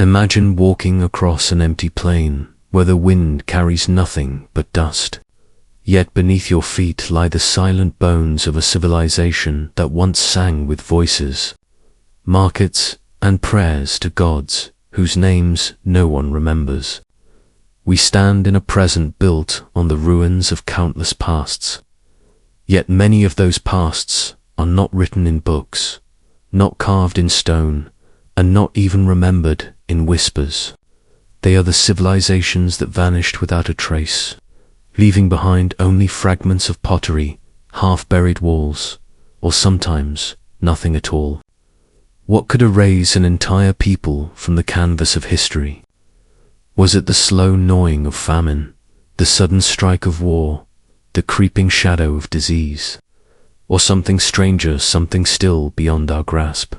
Imagine walking across an empty plain where the wind carries nothing but dust. Yet beneath your feet lie the silent bones of a civilization that once sang with voices, markets, and prayers to gods whose names no one remembers. We stand in a present built on the ruins of countless pasts. Yet many of those pasts are not written in books, not carved in stone, and not even remembered in whispers. They are the civilizations that vanished without a trace, leaving behind only fragments of pottery, half-buried walls, or sometimes nothing at all. What could erase an entire people from the canvas of history? Was it the slow gnawing of famine, the sudden strike of war, the creeping shadow of disease, or something stranger, something still beyond our grasp?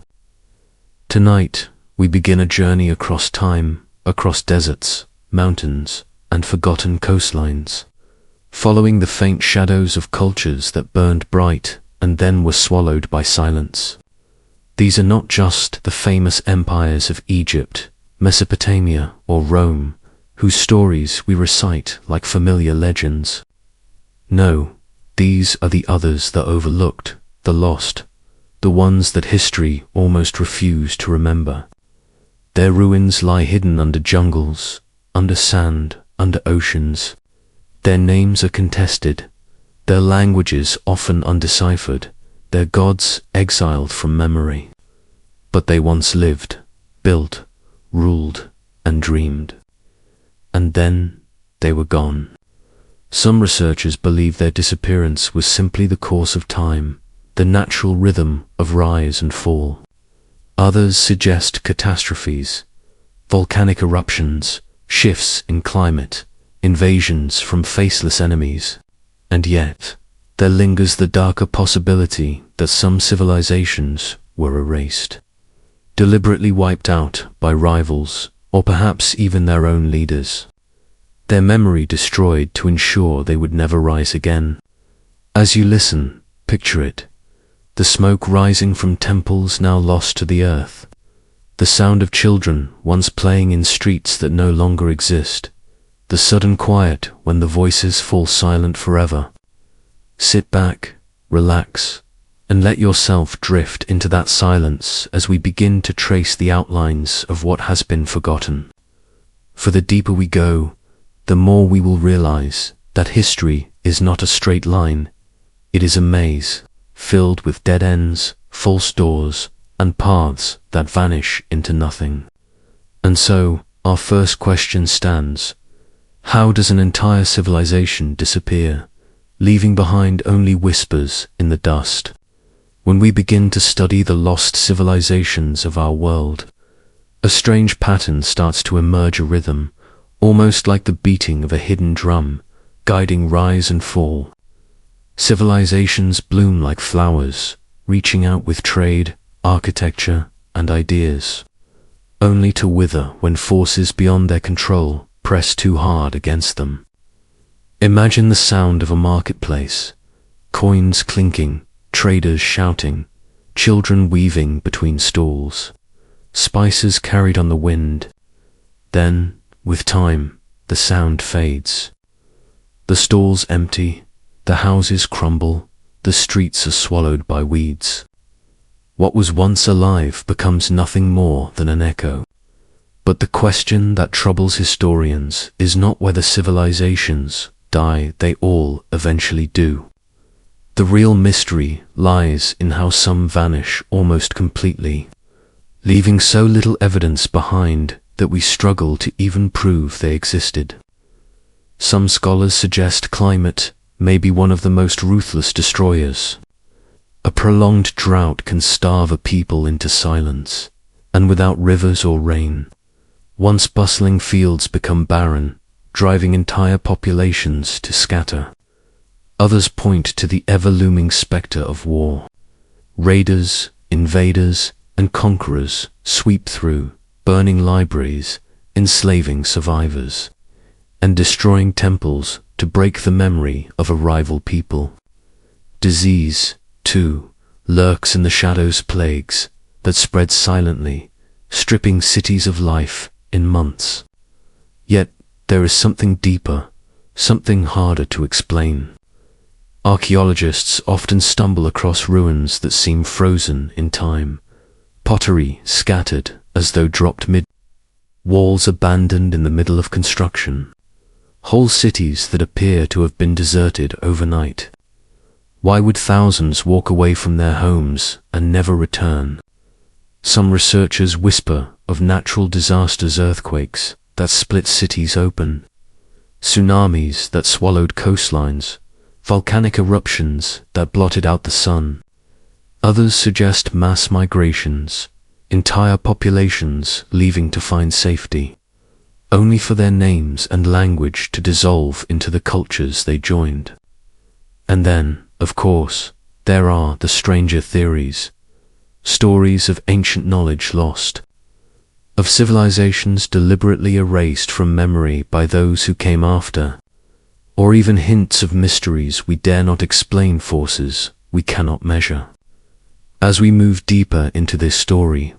Tonight, we begin a journey across time, across deserts, mountains, and forgotten coastlines, following the faint shadows of cultures that burned bright and then were swallowed by silence. These are not just the famous empires of Egypt, Mesopotamia, or Rome, whose stories we recite like familiar legends. No, these are the others, the overlooked, the lost, the ones that history almost refused to remember. Their ruins lie hidden under jungles, under sand, under oceans. Their names are contested, their languages often undeciphered, their gods exiled from memory. But they once lived, built, ruled, and dreamed. And then they were gone. Some researchers believe their disappearance was simply the course of time, the natural rhythm of rise and fall. Others suggest catastrophes, volcanic eruptions, shifts in climate, invasions from faceless enemies. And yet, there lingers the darker possibility that some civilizations were erased, deliberately wiped out by rivals, or perhaps even their own leaders. Their memory destroyed to ensure they would never rise again. As you listen, picture it. The smoke rising from temples now lost to the earth. The sound of children once playing in streets that no longer exist. The sudden quiet when the voices fall silent forever. Sit back, relax, and let yourself drift into that silence as we begin to trace the outlines of what has been forgotten. For the deeper we go, the more we will realize that history is not a straight line. It is a maze, filled with dead ends, false doors, and paths that vanish into nothing. And so, our first question stands: how does an entire civilization disappear, leaving behind only whispers in the dust? When we begin to study the lost civilizations of our world, a strange pattern starts to emerge, a rhythm, almost like the beating of a hidden drum, guiding rise and fall. Civilizations bloom like flowers, reaching out with trade, architecture, and ideas, only to wither when forces beyond their control press too hard against them. Imagine the sound of a marketplace, coins clinking, traders shouting, children weaving between stalls, spices carried on the wind. Then, with time, the sound fades. The stalls empty, the houses crumble, the streets are swallowed by weeds. What was once alive becomes nothing more than an echo. But the question that troubles historians is not whether civilizations die, they all eventually do. The real mystery lies in how some vanish almost completely, leaving so little evidence behind that we struggle to even prove they existed. Some scholars suggest climate may be one of the most ruthless destroyers. A prolonged drought can starve a people into silence, and without rivers or rain, once bustling fields become barren, driving entire populations to scatter. Others point to the ever-looming spectre of war. Raiders, invaders, and conquerors sweep through, burning libraries, enslaving survivors, and destroying temples to break the memory of a rival people. Disease, too, lurks in the shadows, plagues that spread silently, stripping cities of life in months. Yet there is something deeper, something harder to explain. Archaeologists often stumble across ruins that seem frozen in time, pottery scattered as though dropped walls abandoned in the middle of construction, whole cities that appear to have been deserted overnight. Why would thousands walk away from their homes and never return? Some researchers whisper of natural disasters, earthquakes that split cities open, tsunamis that swallowed coastlines, volcanic eruptions that blotted out the sun. Others suggest mass migrations, entire populations leaving to find safety, only for their names and language to dissolve into the cultures they joined. And then, of course, there are the stranger theories, stories of ancient knowledge lost, of civilizations deliberately erased from memory by those who came after, or even hints of mysteries we dare not explain, forces we cannot measure. As we move deeper into this story,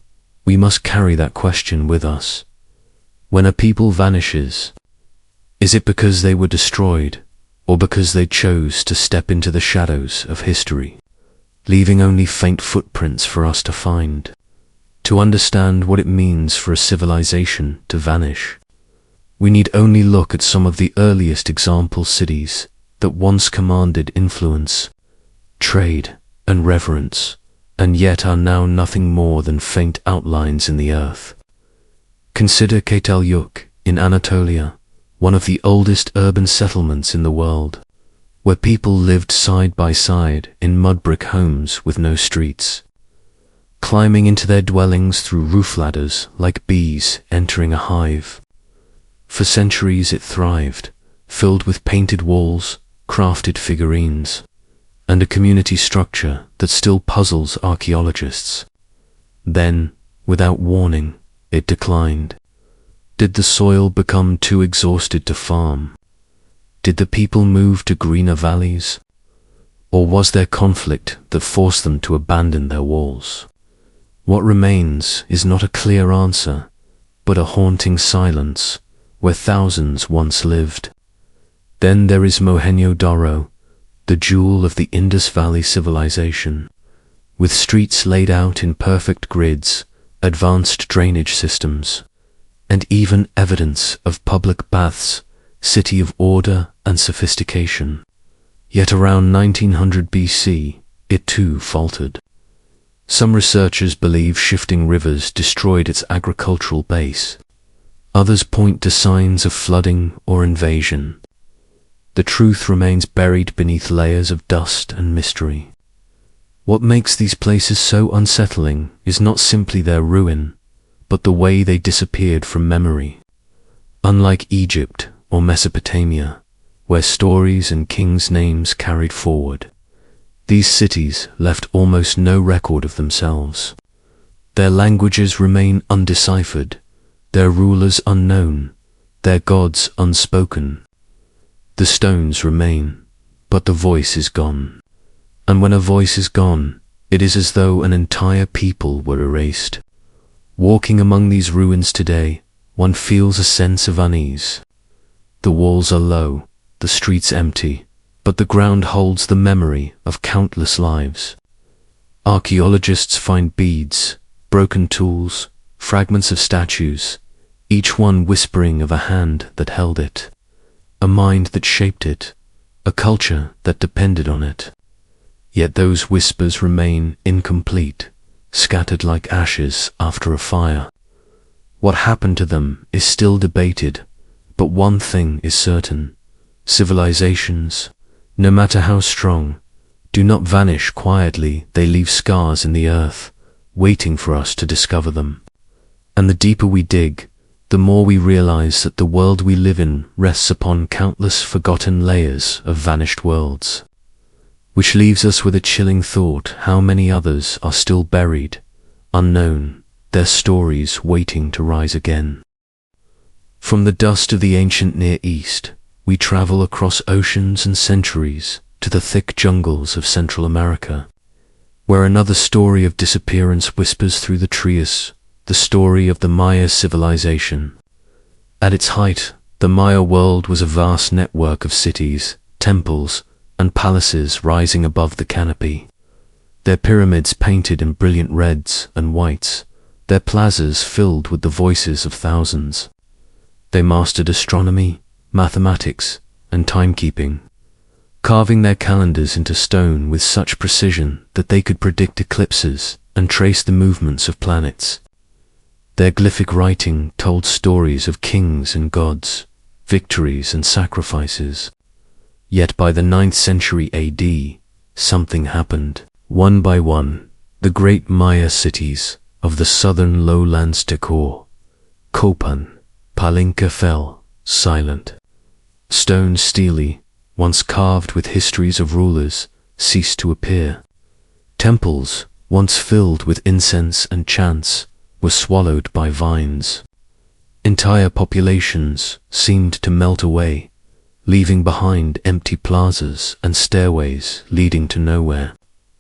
we must carry that question with us. When a people vanishes, is it because they were destroyed, or because they chose to step into the shadows of history, leaving only faint footprints for us to find? To understand what it means for a civilization to vanish, we need only look at some of the earliest example cities that once commanded influence, trade, and reverence, and yet are now nothing more than faint outlines in the earth. Consider Hattusa in Anatolia, one of the oldest urban settlements in the world, where people lived side by side in mud brick homes with no streets, climbing into their dwellings through roof ladders like bees entering a hive. For centuries it thrived, filled with painted walls, crafted figurines, and a community structure that still puzzles archaeologists. Then, without warning, it declined. Did the soil become too exhausted to farm? Did the people move to greener valleys? Or was there conflict that forced them to abandon their walls? What remains is not a clear answer, but a haunting silence where thousands once lived. Then there is Mohenjo-Daro, the jewel of the Indus Valley civilization, with streets laid out in perfect grids, advanced drainage systems, and even evidence of public baths, city of order and sophistication. Yet around 1900 BC, it too faltered. Some researchers believe shifting rivers destroyed its agricultural base. Others point to signs of flooding or invasion. The truth remains buried beneath layers of dust and mystery. What makes these places so unsettling is not simply their ruin, but the way they disappeared from memory. Unlike Egypt or Mesopotamia, where stories and kings' names carried forward, these cities left almost no record of themselves. Their languages remain undeciphered, their rulers unknown, their gods unspoken. The stones remain, but the voice is gone. And when a voice is gone, it is as though an entire people were erased. Walking among these ruins today, one feels a sense of unease. The walls are low, the streets empty, but the ground holds the memory of countless lives. Archaeologists find beads, broken tools, fragments of statues, each one whispering of a hand that held it, a mind that shaped it, a culture that depended on it. Yet those whispers remain incomplete, scattered like ashes after a fire. What happened to them is still debated, but one thing is certain: civilizations, no matter how strong, do not vanish quietly. They leave scars in the earth, waiting for us to discover them. And the deeper we dig, the more we realize that the world we live in rests upon countless forgotten layers of vanished worlds. Which leaves us with a chilling thought: how many others are still buried, unknown, their stories waiting to rise again. From the dust of the ancient Near East, we travel across oceans and centuries to the thick jungles of Central America, where another story of disappearance whispers through the trees, the story of the Maya civilization. At its height, the Maya world was a vast network of cities, temples, and palaces rising above the canopy. Their pyramids painted in brilliant reds and whites, their plazas filled with the voices of thousands. They mastered astronomy, mathematics, and timekeeping, carving their calendars into stone with such precision that they could predict eclipses and trace the movements of planets. Their glyphic writing told stories of kings and gods, victories and sacrifices. Yet by the 9th century AD, something happened. One by one, the great Maya cities of the southern lowlands Tekor, Copan, Palenque fell, silent. Stone stelae, once carved with histories of rulers, ceased to appear. Temples, once filled with incense and chants, were swallowed by vines. Entire populations seemed to melt away, leaving behind empty plazas and stairways leading to nowhere.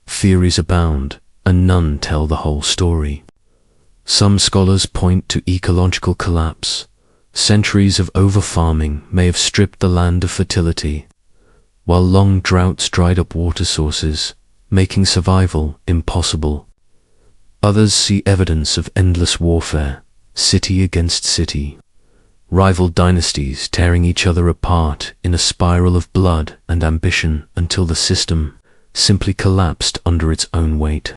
Theories abound, and none tell the whole story. Some scholars point to ecological collapse. Centuries of over-farming may have stripped the land of fertility, while long droughts dried up water sources, making survival impossible. Others see evidence of endless warfare, city against city, rival dynasties tearing each other apart in a spiral of blood and ambition until the system simply collapsed under its own weight.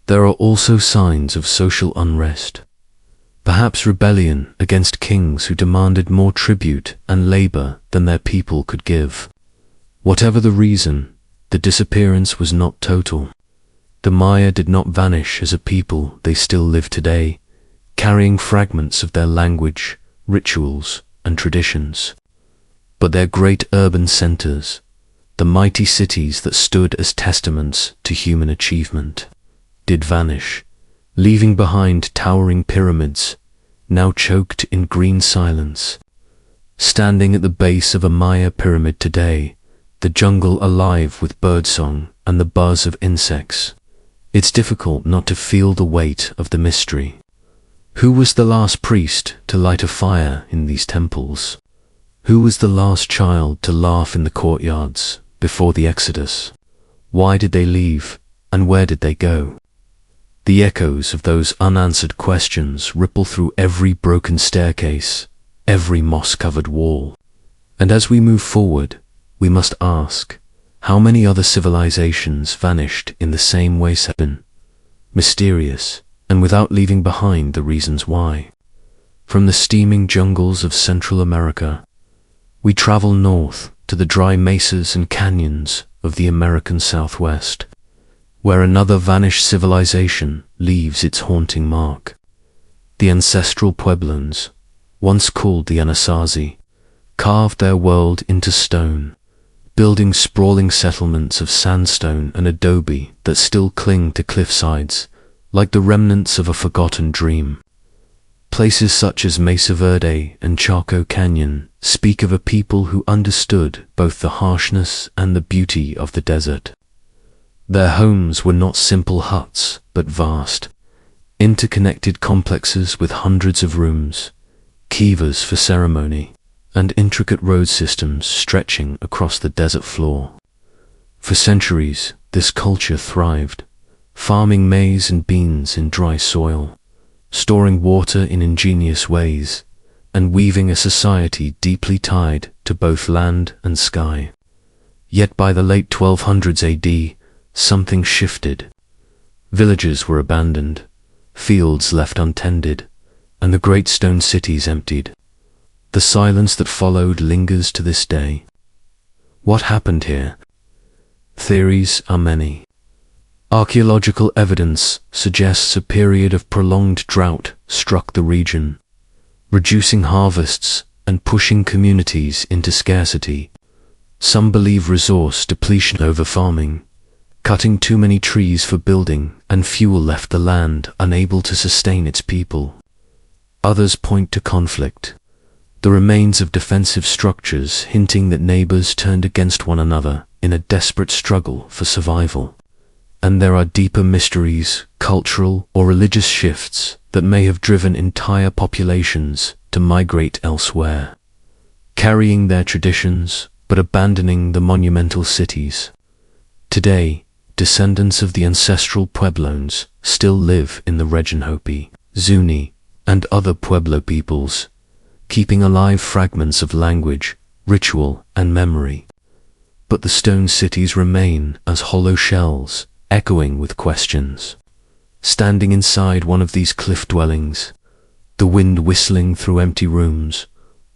There are also signs of social unrest, perhaps rebellion against kings who demanded more tribute and labor than their people could give. Whatever the reason, the disappearance was not total. The Maya did not vanish as a people. They still live today, carrying fragments of their language, rituals, and traditions. But their great urban centers, the mighty cities that stood as testaments to human achievement, did vanish, leaving behind towering pyramids, now choked in green silence. Standing at the base of a Maya pyramid today, the jungle alive with birdsong and the buzz of insects, it's difficult not to feel the weight of the mystery. Who was the last priest to light a fire in these temples? Who was the last child to laugh in the courtyards before the Exodus? Why did they leave, and where did they go? The echoes of those unanswered questions ripple through every broken staircase, every moss-covered wall. And as we move forward, we must ask, how many other civilizations vanished in the same way, mysterious, and without leaving behind the reasons why? From the steaming jungles of Central America, we travel north to the dry mesas and canyons of the American Southwest, where another vanished civilization leaves its haunting mark. The ancestral Pueblans, once called the Anasazi, carved their world into stone, building sprawling settlements of sandstone and adobe that still cling to cliffsides, like the remnants of a forgotten dream. Places such as Mesa Verde and Chaco Canyon speak of a people who understood both the harshness and the beauty of the desert. Their homes were not simple huts, but vast, interconnected complexes with hundreds of rooms, kivas for ceremony, and intricate road systems stretching across the desert floor. For centuries, this culture thrived, farming maize and beans in dry soil, storing water in ingenious ways, and weaving a society deeply tied to both land and sky. Yet by the late 1200s AD, something shifted. Villages were abandoned, fields left untended, and the great stone cities emptied. The silence that followed lingers to this day. What happened here? Theories are many. Archaeological evidence suggests a period of prolonged drought struck the region, reducing harvests and pushing communities into scarcity. Some believe resource depletion over farming, cutting too many trees for building and fuel left the land unable to sustain its people. Others point to conflict, the remains of defensive structures hinting that neighbors turned against one another in a desperate struggle for survival. And there are deeper mysteries, cultural or religious shifts that may have driven entire populations to migrate elsewhere, carrying their traditions but abandoning the monumental cities. Today, descendants of the ancestral Pueblones still live in the region Hopi, Zuni, and other Pueblo peoples, keeping alive fragments of language, ritual, and memory. But the stone cities remain as hollow shells, echoing with questions. Standing inside one of these cliff dwellings, the wind whistling through empty rooms,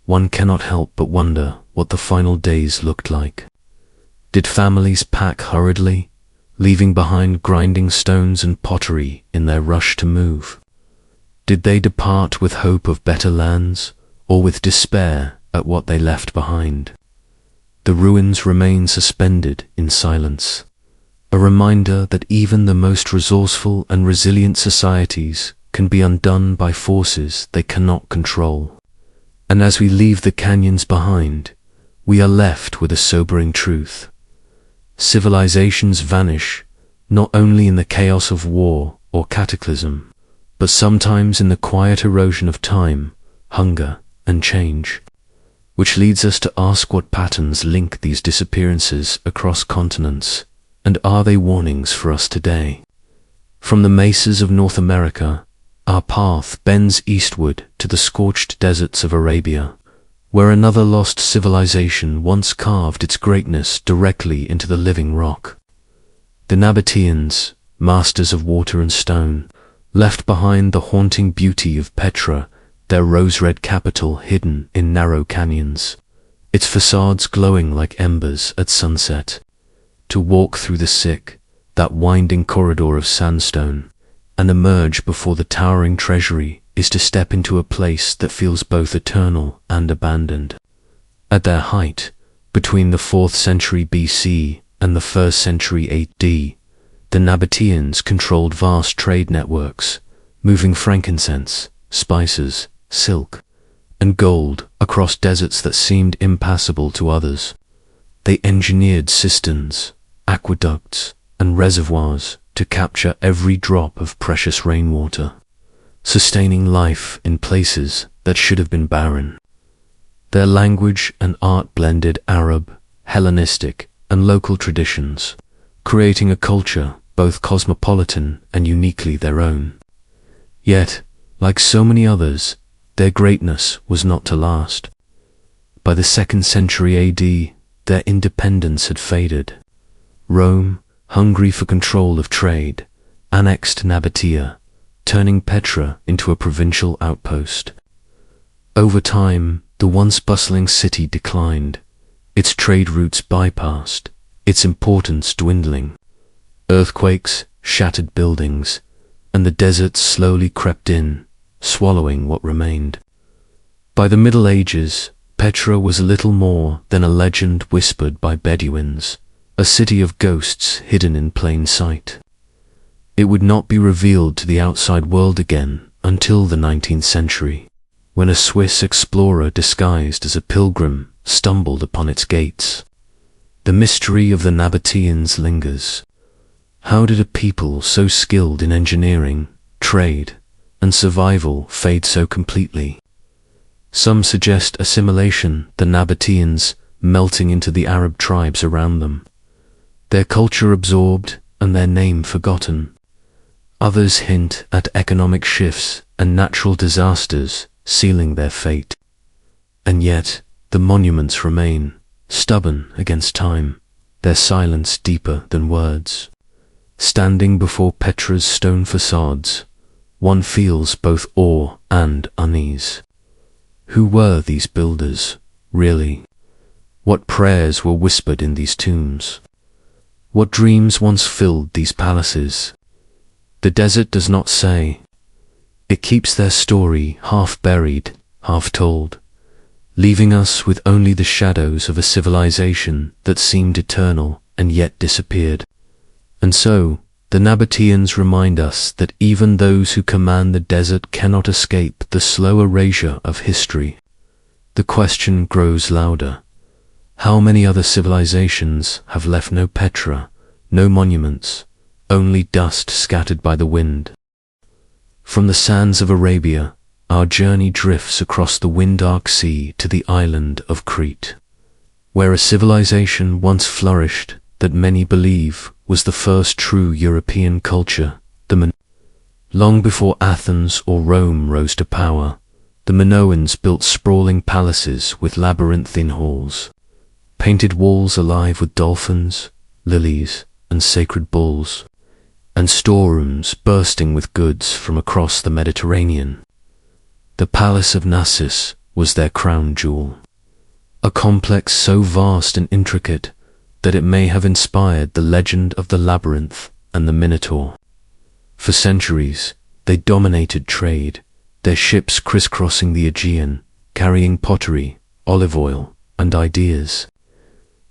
one cannot help but wonder what the final days looked like. Did families pack hurriedly, leaving behind grinding stones and pottery in their rush to move? Did they depart with hope of better lands, or with despair at what they left behind? The ruins remain suspended in silence, a reminder that even the most resourceful and resilient societies can be undone by forces they cannot control. And as we leave the canyons behind, we are left with a sobering truth. Civilizations vanish, not only in the chaos of war or cataclysm, but sometimes in the quiet erosion of time, hunger, and change. Which leads us to ask what patterns link these disappearances across continents, and are they warnings for us today? From the mesas of North America, our path bends eastward to the scorched deserts of Arabia, where another lost civilization once carved its greatness directly into the living rock. The Nabateans, masters of water and stone, left behind the haunting beauty of Petra, their rose-red capital hidden in narrow canyons, its facades glowing like embers at sunset. To walk through the sick, that winding corridor of sandstone, and emerge before the towering treasury is to step into a place that feels both eternal and abandoned. At their height, between the 4th century BC and the 1st century AD, the Nabateans controlled vast trade networks, moving frankincense, spices, silk, and gold across deserts that seemed impassable to others. They engineered cisterns, aqueducts, and reservoirs to capture every drop of precious rainwater, sustaining life in places that should have been barren. Their language and art blended Arab, Hellenistic, and local traditions, creating a culture both cosmopolitan and uniquely their own. Yet, like so many others, their greatness was not to last. By the 2nd century AD, their independence had faded. Rome, hungry for control of trade, annexed Nabatea, turning Petra into a provincial outpost. Over time, the once bustling city declined, its trade routes bypassed, its importance dwindling. Earthquakes shattered buildings, and the deserts slowly crept in, swallowing what remained. By the Middle Ages, Petra was little more than a legend whispered by Bedouins, a city of ghosts hidden in plain sight. It would not be revealed to the outside world again until the 19th century, when a Swiss explorer disguised as a pilgrim stumbled upon its gates. The mystery of the Nabateans lingers. How did a people so skilled in engineering, trade, and survival fade so completely? Some suggest assimilation, the Nabateans melting into the Arab tribes around them, their culture absorbed and their name forgotten. Others hint at economic shifts and natural disasters sealing their fate. And yet, the monuments remain, stubborn against time, their silence deeper than words. Standing before Petra's stone facades, one feels both awe and unease. Who were these builders, really? What prayers were whispered in these tombs? What dreams once filled these palaces? The desert does not say. It keeps their story half buried, half told, leaving us with only the shadows of a civilization that seemed eternal and yet disappeared. And so, the Nabateans remind us that even those who command the desert cannot escape the slow erasure of history. The question grows louder. How many other civilizations have left no Petra, no monuments, only dust scattered by the wind. From the sands of Arabia, our journey drifts across the wind-dark sea to the island of Crete, where a civilization once flourished that many believe was the first true European culture, the Minoans. Long before Athens or Rome rose to power, the Minoans built sprawling palaces with labyrinthine halls, painted walls alive with dolphins, lilies, and sacred bulls, and storerooms bursting with goods from across the Mediterranean. The Palace of Knossos was their crown jewel, a complex so vast and intricate that it may have inspired the legend of the labyrinth and the Minotaur. For centuries, they dominated trade, their ships crisscrossing the Aegean, carrying pottery, olive oil, and ideas.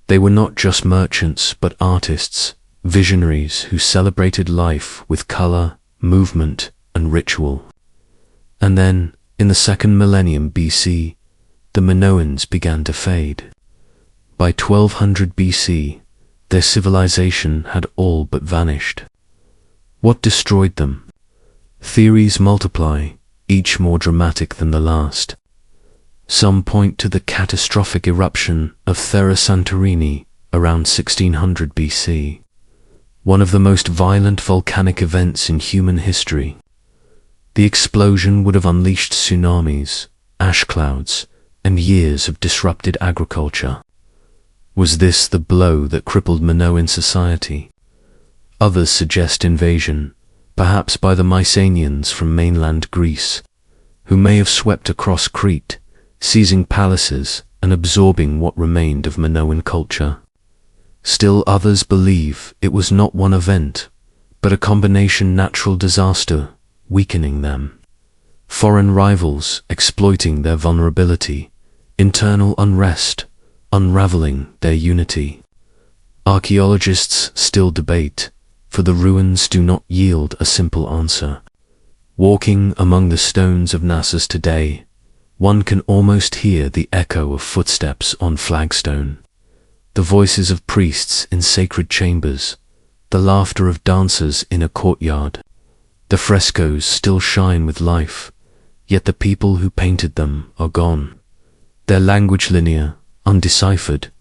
They were not just merchants, but artists, visionaries who celebrated life with color, movement, and ritual. And then, in the second millennium BC, the Minoans began to fade. By 1200 BC, their civilization had all but vanished. What destroyed them? Theories multiply, each more dramatic than the last. Some point to the catastrophic eruption of Thera Santorini around 1600 BC, one of the most violent volcanic events in human history. The explosion would have unleashed tsunamis, ash clouds, and years of disrupted agriculture. Was this the blow that crippled Minoan society? Others suggest invasion, perhaps by the Mycenaeans from mainland Greece, who may have swept across Crete, seizing palaces and absorbing what remained of Minoan culture. Still others believe it was not one event, but a combination natural disaster, weakening them. Foreign rivals exploiting their vulnerability, internal unrest, unraveling their unity. Archaeologists still debate, for the ruins do not yield a simple answer. Walking among the stones of Knossos today, one can almost hear the echo of footsteps on flagstone, the voices of priests in sacred chambers, the laughter of dancers in a courtyard. The frescoes still shine with life, yet the people who painted them are gone. Their language linear, undeciphered,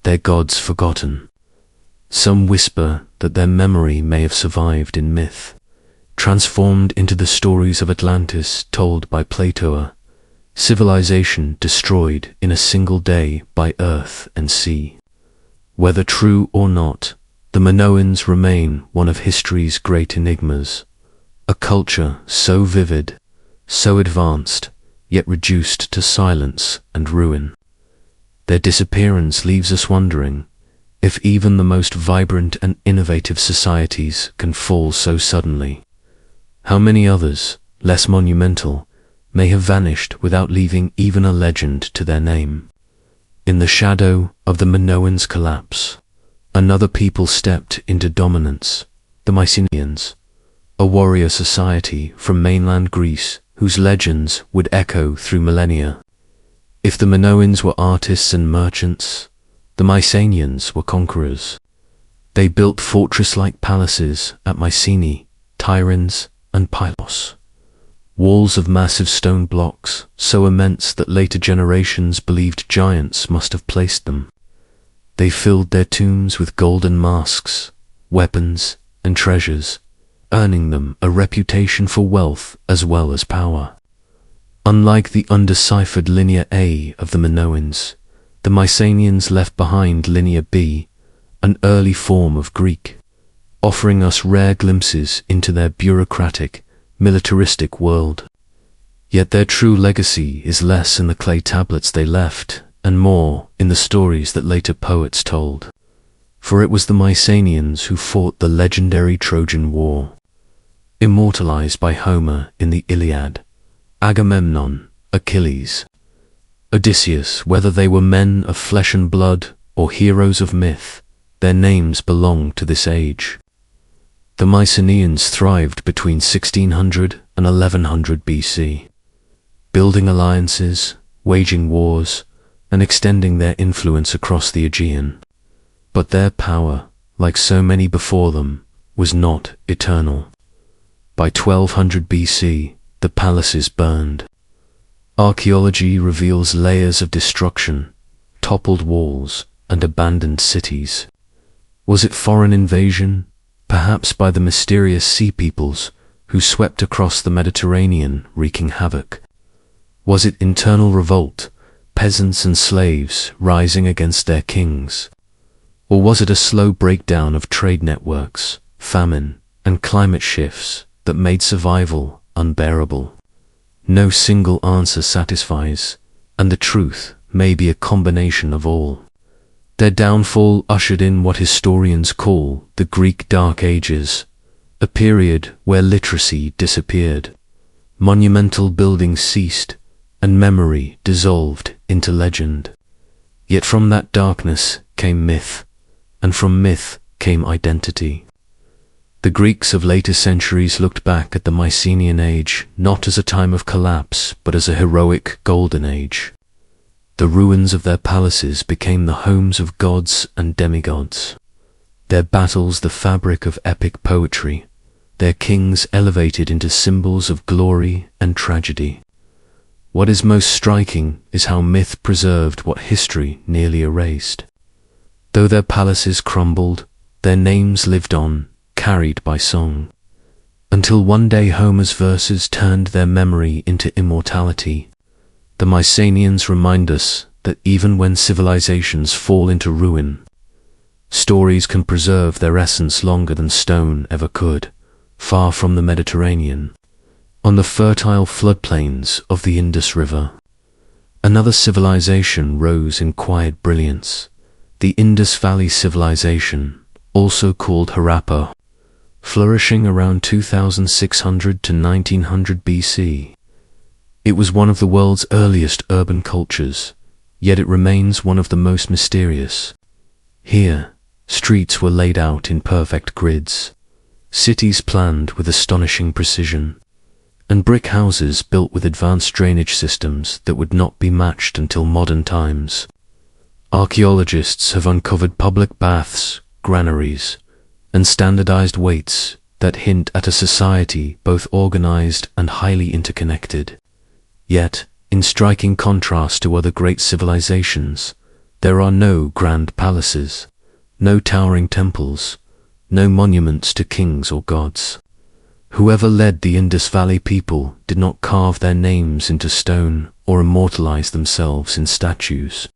their gods forgotten. Some whisper that their memory may have survived in myth, transformed into the stories of Atlantis told by Plato, civilization destroyed in a single day by earth and sea. Whether true or not, the Minoans remain one of history's great enigmas, a culture so vivid, so advanced, yet reduced to silence and ruin. Their disappearance leaves us wondering if even the most vibrant and innovative societies can fall so suddenly. How many others, less monumental, may have vanished without leaving even a legend to their name? In the shadow of the Minoans' collapse, another people stepped into dominance, the Mycenaeans, a warrior society from mainland Greece whose legends would echo through millennia. If the Minoans were artists and merchants, the Mycenaeans were conquerors. They built fortress-like palaces at Mycenae, Tiryns, and Pylos. Walls of massive stone blocks, so immense that later generations believed giants must have placed them. They filled their tombs with golden masks, weapons, and treasures, earning them a reputation for wealth as well as power. Unlike the undeciphered Linear A of the Minoans, the Mycenaeans left behind Linear B, an early form of Greek, offering us rare glimpses into their bureaucratic, militaristic world. Yet their true legacy is less in the clay tablets they left, and more in the stories that later poets told. For it was the Mycenaeans who fought the legendary Trojan War, immortalized by Homer in the Iliad, Agamemnon, Achilles, Odysseus. Whether they were men of flesh and blood or heroes of myth, their names belong to this age. The Mycenaeans thrived between 1600 and 1100 BC, building alliances, waging wars, and extending their influence across the Aegean. But their power, like so many before them, was not eternal. By 1200 BC, the palaces burned. Archaeology reveals layers of destruction, toppled walls, and abandoned cities. Was it foreign invasion, perhaps by the mysterious sea peoples who swept across the Mediterranean wreaking havoc? Was it internal revolt, peasants and slaves rising against their kings? Or was it a slow breakdown of trade networks, famine, and climate shifts that made survival unbearable? No single answer satisfies, and the truth may be a combination of all. Their downfall ushered in what historians call the Greek Dark Ages, a period where literacy disappeared, monumental buildings ceased, and memory dissolved into legend. Yet from that darkness came myth, and from myth came identity. The Greeks of later centuries looked back at the Mycenaean Age not as a time of collapse, but as a heroic golden age. The ruins of their palaces became the homes of gods and demigods, their battles the fabric of epic poetry, their kings elevated into symbols of glory and tragedy. What is most striking is how myth preserved what history nearly erased. Though their palaces crumbled, their names lived on, carried by song, until one day Homer's verses turned their memory into immortality. The Mycenaeans remind us that even when civilizations fall into ruin, stories can preserve their essence longer than stone ever could, far from the Mediterranean, on the fertile floodplains of the Indus River. Another civilization rose in quiet brilliance, the Indus Valley Civilization, also called Harappa, flourishing around 2600 to 1900 BC. It was one of the world's earliest urban cultures, yet it remains one of the most mysterious. Here, streets were laid out in perfect grids, cities planned with astonishing precision, and brick houses built with advanced drainage systems that would not be matched until modern times. Archaeologists have uncovered public baths, granaries, and standardized weights that hint at a society both organized and highly interconnected. Yet, in striking contrast to other great civilizations, there are no grand palaces, no towering temples, no monuments to kings or gods. Whoever led the Indus Valley people did not carve their names into stone or immortalize themselves in statues.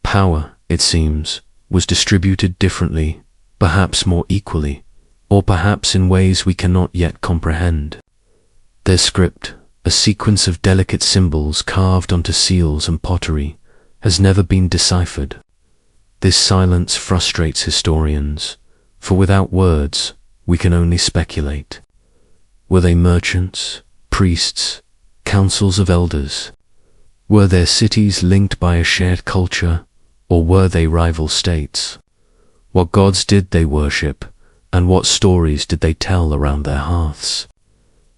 Power, it seems, was distributed differently, perhaps more equally, or perhaps in ways we cannot yet comprehend. Their script, a sequence of delicate symbols carved onto seals and pottery, has never been deciphered. This silence frustrates historians, for without words, we can only speculate. Were they merchants, priests, councils of elders? Were their cities linked by a shared culture, or were they rival states? What gods did they worship, and what stories did they tell around their hearths?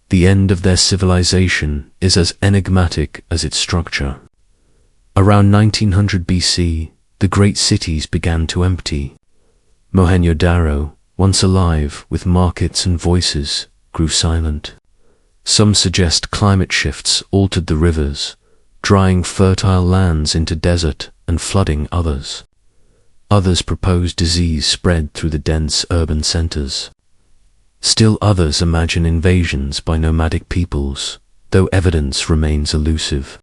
The end of their civilization is as enigmatic as its structure. Around 1900 BC, the great cities began to empty. Mohenjo-daro, once alive with markets and voices, grew silent. Some suggest climate shifts altered the rivers, drying fertile lands into desert and flooding others. Others propose disease spread through the dense urban centers. Still others imagine invasions by nomadic peoples, though evidence remains elusive.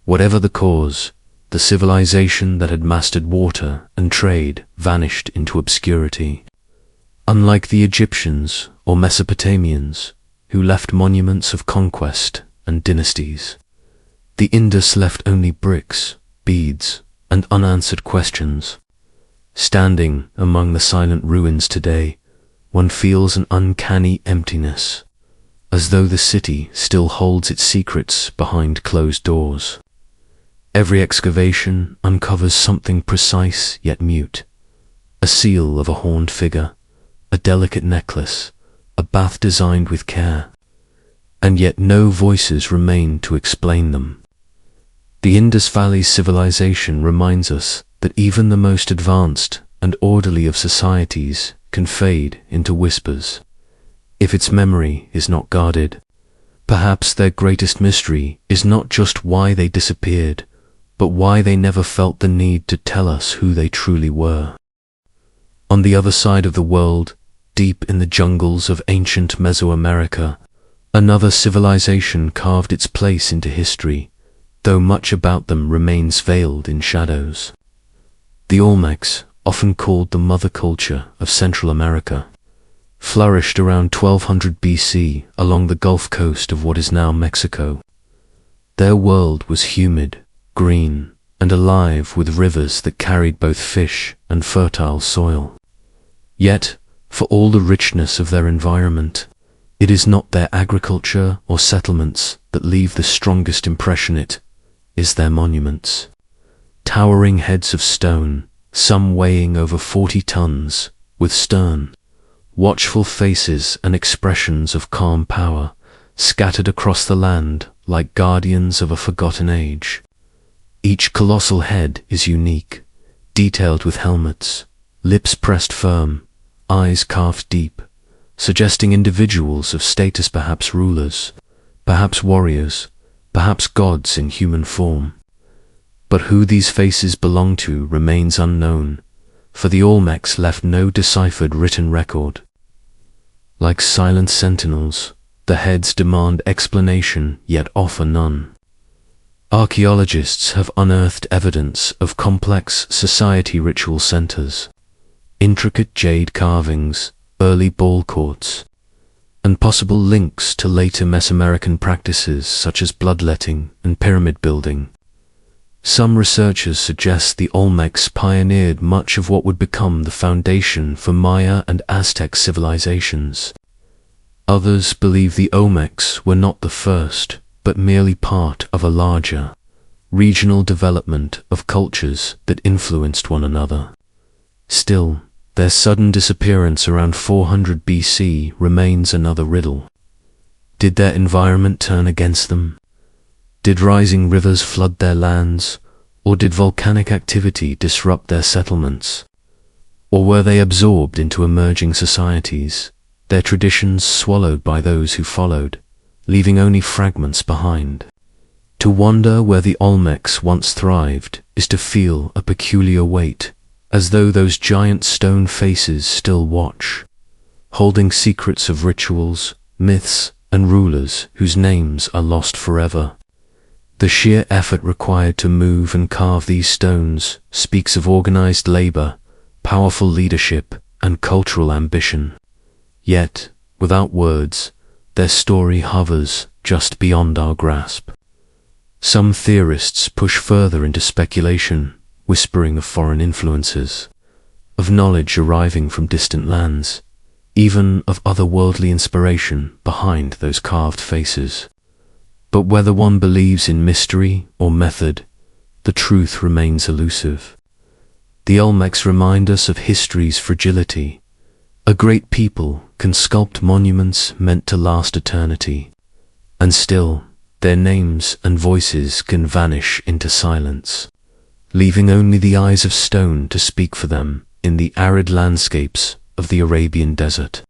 Whatever the cause, the civilization that had mastered water and trade vanished into obscurity. Unlike the Egyptians or Mesopotamians, who left monuments of conquest and dynasties, the Indus left only bricks, beads, and unanswered questions. Standing among the silent ruins today, one feels an uncanny emptiness, as though the city still holds its secrets behind closed doors. Every excavation uncovers something precise yet mute, a seal of a horned figure, a delicate necklace, a bath designed with care, and yet no voices remain to explain them. The Indus Valley civilization reminds us that even the most advanced and orderly of societies can fade into whispers if its memory is not guarded. Perhaps their greatest mystery is not just why they disappeared, but why they never felt the need to tell us who they truly were. On the other side of the world, deep in the jungles of ancient Mesoamerica, another civilization carved its place into history, though much about them remains veiled in shadows. The Olmecs, often called the mother culture of Central America, flourished around 1200 BC along the Gulf Coast of what is now Mexico. Their world was humid, green, and alive with rivers that carried both fish and fertile soil. Yet, for all the richness of their environment, it is not their agriculture or settlements that leave the strongest impression, it is their monuments. Towering heads of stone, some weighing over 40 tons, with stern, watchful faces and expressions of calm power, scattered across the land like guardians of a forgotten age. Each colossal head is unique, detailed with helmets, lips pressed firm, eyes carved deep, suggesting individuals of status, perhaps rulers, perhaps warriors, perhaps gods in human form. But who these faces belong to remains unknown, for the Olmecs left no deciphered written record. Like silent sentinels, the heads demand explanation yet offer none. Archaeologists have unearthed evidence of complex society ritual centers, intricate jade carvings, early ball courts, and possible links to later Mesoamerican practices such as bloodletting and pyramid building. Some researchers suggest the Olmecs pioneered much of what would become the foundation for Maya and Aztec civilizations. Others believe the Olmecs were not the first, but merely part of a larger, regional development of cultures that influenced one another. Still, their sudden disappearance around 400 BC remains another riddle. Did their environment turn against them? Did rising rivers flood their lands, or did volcanic activity disrupt their settlements? Or were they absorbed into emerging societies, their traditions swallowed by those who followed, leaving only fragments behind? To wander where the Olmecs once thrived is to feel a peculiar weight, as though those giant stone faces still watch, holding secrets of rituals, myths, and rulers whose names are lost forever. The sheer effort required to move and carve these stones speaks of organized labor, powerful leadership, and cultural ambition. Yet, without words, their story hovers just beyond our grasp. Some theorists push further into speculation, whispering of foreign influences, of knowledge arriving from distant lands, even of otherworldly inspiration behind those carved faces. But whether one believes in mystery or method, the truth remains elusive. The Olmecs remind us of history's fragility. A great people can sculpt monuments meant to last eternity, and still, their names and voices can vanish into silence, leaving only the eyes of stone to speak for them in the arid landscapes of the Arabian desert,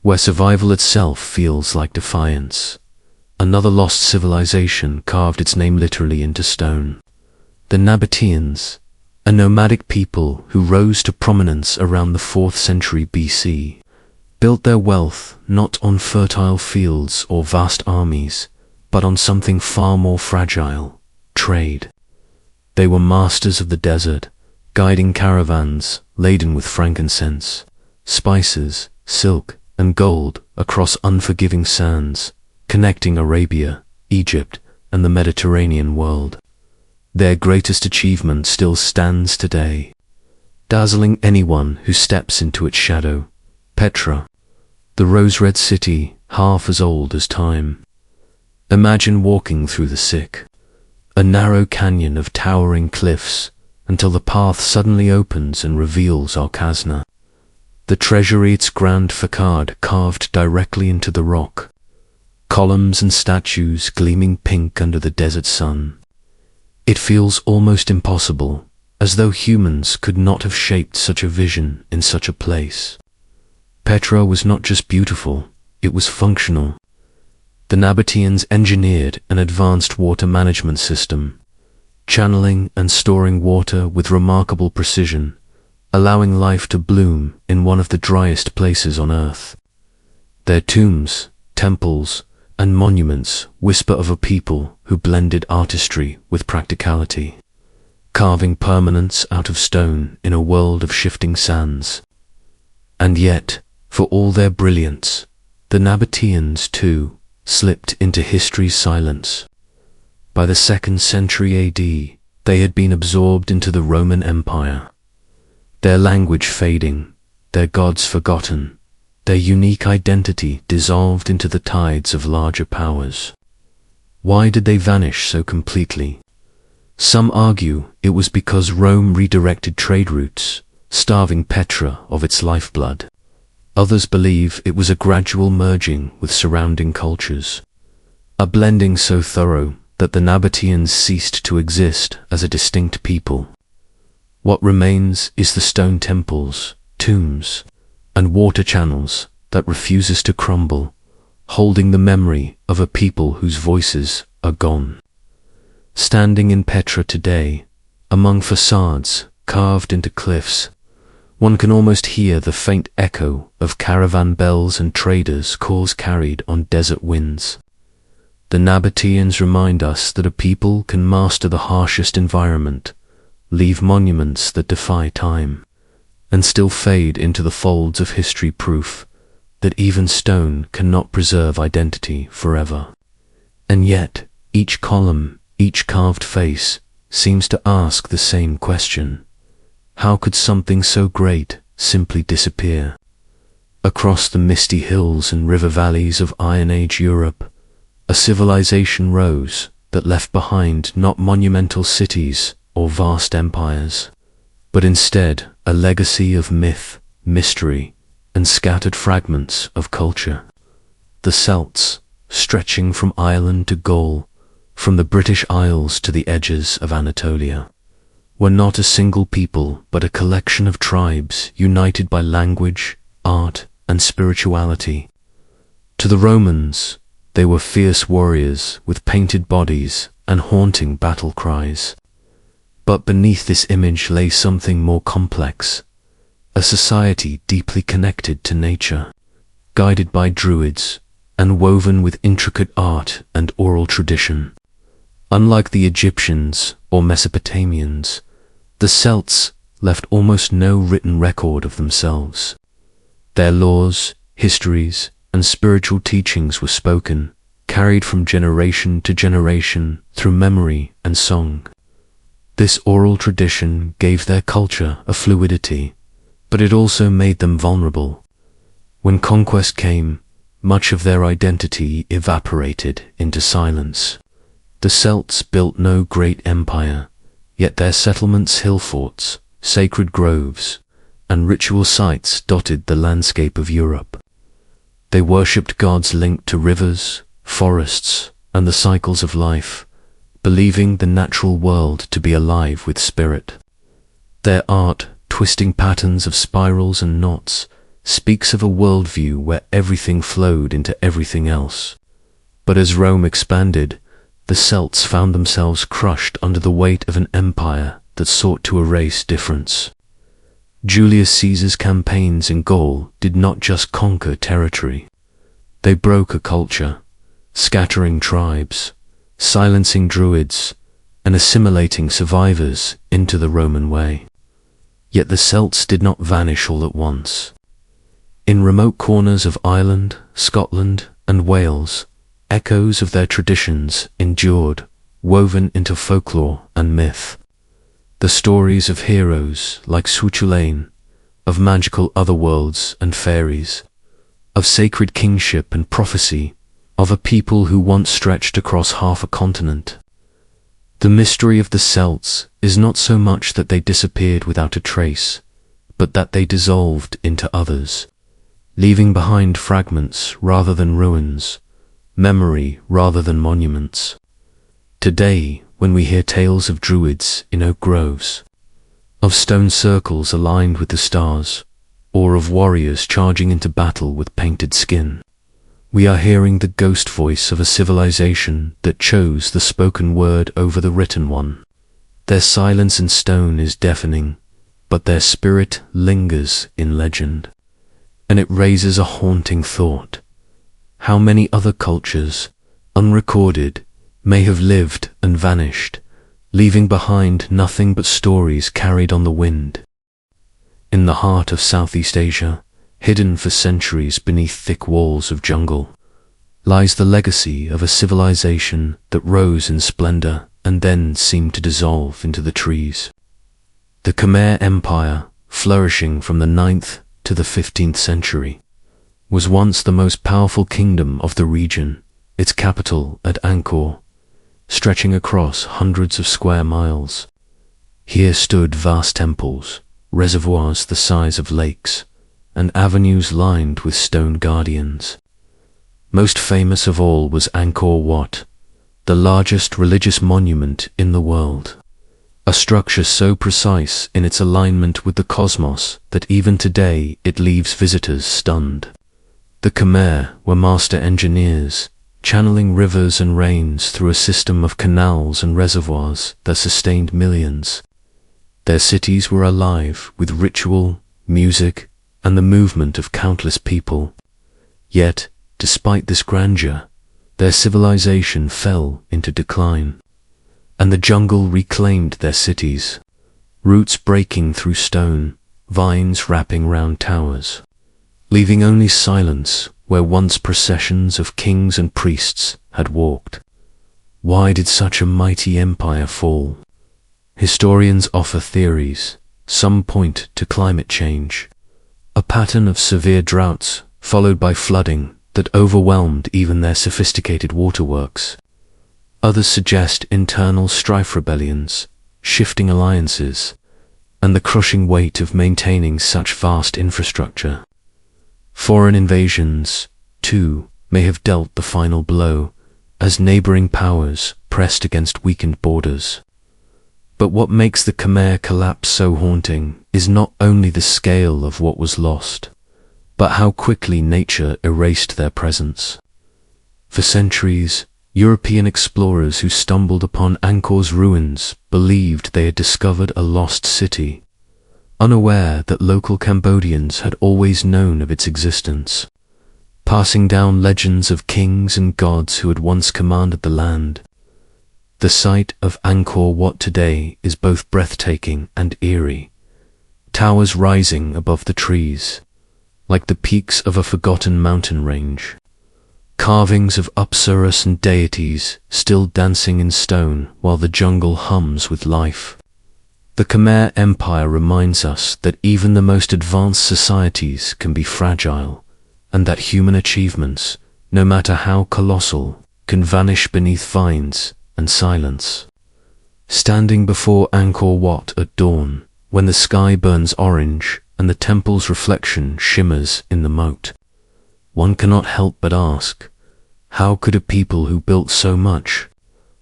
where survival itself feels like defiance. Another lost civilization carved its name literally into stone. The Nabateans, a nomadic people who rose to prominence around the 4th century BC, built their wealth not on fertile fields or vast armies, but on something far more fragile: trade. They were masters of the desert, guiding caravans laden with frankincense, spices, silk, and gold across unforgiving sands, connecting Arabia, Egypt, and the Mediterranean world. Their greatest achievement still stands today, dazzling anyone who steps into its shadow. Petra, the rose-red city, half as old as time. Imagine walking through the Sikh, a narrow canyon of towering cliffs, until the path suddenly opens and reveals Al-Khazna, the treasury, its grand facade carved directly into the rock, columns and statues gleaming pink under the desert sun. It feels almost impossible, as though humans could not have shaped such a vision in such a place. Petra was not just beautiful, it was functional. The Nabateans engineered an advanced water management system, channeling and storing water with remarkable precision, allowing life to bloom in one of the driest places on earth. Their tombs, temples, and monuments whisper of a people who blended artistry with practicality, carving permanence out of stone in a world of shifting sands. And yet, for all their brilliance, the Nabateans, too, slipped into history's silence. By the 2nd century AD, they had been absorbed into the Roman Empire. Their language fading, their gods forgotten, their unique identity dissolved into the tides of larger powers. Why did they vanish so completely? Some argue it was because Rome redirected trade routes, starving Petra of its lifeblood. Others believe it was a gradual merging with surrounding cultures, a blending so thorough that the Nabateans ceased to exist as a distinct people. What remains is the stone temples, tombs, and water channels that refuses to crumble, holding the memory of a people whose voices are gone. Standing in Petra today, among facades carved into cliffs, one can almost hear the faint echo of caravan bells and traders' calls carried on desert winds. The Nabateans remind us that a people can master the harshest environment, leave monuments that defy time, and still fade into the folds of history, proof that even stone cannot preserve identity forever. And yet, each column, each carved face, seems to ask the same question. How could something so great simply disappear? Across the misty hills and river valleys of Iron Age Europe, a civilization rose that left behind not monumental cities or vast empires, but instead a legacy of myth, mystery, and scattered fragments of culture. The Celts, stretching from Ireland to Gaul, from the British Isles to the edges of Anatolia, were not a single people but a collection of tribes united by language, art, and spirituality. To the Romans, they were fierce warriors with painted bodies and haunting battle cries. But beneath this image lay something more complex, a society deeply connected to nature, guided by druids, and woven with intricate art and oral tradition. Unlike the Egyptians or Mesopotamians, the Celts left almost no written record of themselves. Their laws, histories, and spiritual teachings were spoken, carried from generation to generation through memory and song. This oral tradition gave their culture a fluidity, but it also made them vulnerable. When conquest came, much of their identity evaporated into silence. The Celts built no great empire, yet their settlements, hill forts, sacred groves, and ritual sites dotted the landscape of Europe. They worshipped gods linked to rivers, forests, and the cycles of life, believing the natural world to be alive with spirit. Their art, twisting patterns of spirals and knots, speaks of a worldview where everything flowed into everything else. But as Rome expanded, the Celts found themselves crushed under the weight of an empire that sought to erase difference. Julius Caesar's campaigns in Gaul did not just conquer territory. They broke a culture, scattering tribes, silencing druids, and assimilating survivors into the Roman way. Yet the Celts did not vanish all at once. In remote corners of Ireland, Scotland, and Wales, echoes of their traditions endured, woven into folklore and myth. The stories of heroes like Suchulainn, of magical otherworlds and fairies, of sacred kingship and prophecy, of a people who once stretched across half a continent. The mystery of the Celts is not so much that they disappeared without a trace, but that they dissolved into others, leaving behind fragments rather than ruins, memory rather than monuments. Today, when we hear tales of druids in oak groves, of stone circles aligned with the stars, or of warriors charging into battle with painted skin. We are hearing the ghost voice of a civilization that chose the spoken word over the written one. Their silence in stone is deafening, but their spirit lingers in legend. And it raises a haunting thought. How many other cultures, unrecorded, may have lived and vanished, leaving behind nothing but stories carried on the wind? In the heart of Southeast Asia, hidden for centuries beneath thick walls of jungle, lies the legacy of a civilization that rose in splendor and then seemed to dissolve into the trees. The Khmer Empire, flourishing from the 9th to the 15th century, was once the most powerful kingdom of the region, its capital at Angkor, stretching across hundreds of square miles. Here stood vast temples, reservoirs the size of lakes, and avenues lined with stone guardians. Most famous of all was Angkor Wat, the largest religious monument in the world, a structure so precise in its alignment with the cosmos that even today it leaves visitors stunned. The Khmer were master engineers, channeling rivers and rains through a system of canals and reservoirs that sustained millions. Their cities were alive with ritual, music, and the movement of countless people. Yet, despite this grandeur, their civilization fell into decline, and the jungle reclaimed their cities, roots breaking through stone, vines wrapping round towers, leaving only silence where once processions of kings and priests had walked. Why did such a mighty empire fall? Historians offer theories. Some point to climate change, a pattern of severe droughts followed by flooding that overwhelmed even their sophisticated waterworks. Others suggest internal strife, rebellions, shifting alliances, and the crushing weight of maintaining such vast infrastructure. Foreign invasions, too, may have dealt the final blow, as neighboring powers pressed against weakened borders. But what makes the Khmer collapse so haunting is not only the scale of what was lost, but how quickly nature erased their presence. For centuries, European explorers who stumbled upon Angkor's ruins believed they had discovered a lost city, unaware that local Cambodians had always known of its existence, passing down legends of kings and gods who had once commanded the land. The site of Angkor Wat today is both breathtaking and eerie, towers rising above the trees, like the peaks of a forgotten mountain range, carvings of apsaras and deities still dancing in stone while the jungle hums with life. The Khmer Empire reminds us that even the most advanced societies can be fragile, and that human achievements, no matter how colossal, can vanish beneath vines and silence. Standing before Angkor Wat at dawn, when the sky burns orange and the temple's reflection shimmers in the moat, one cannot help but ask, how could a people who built so much,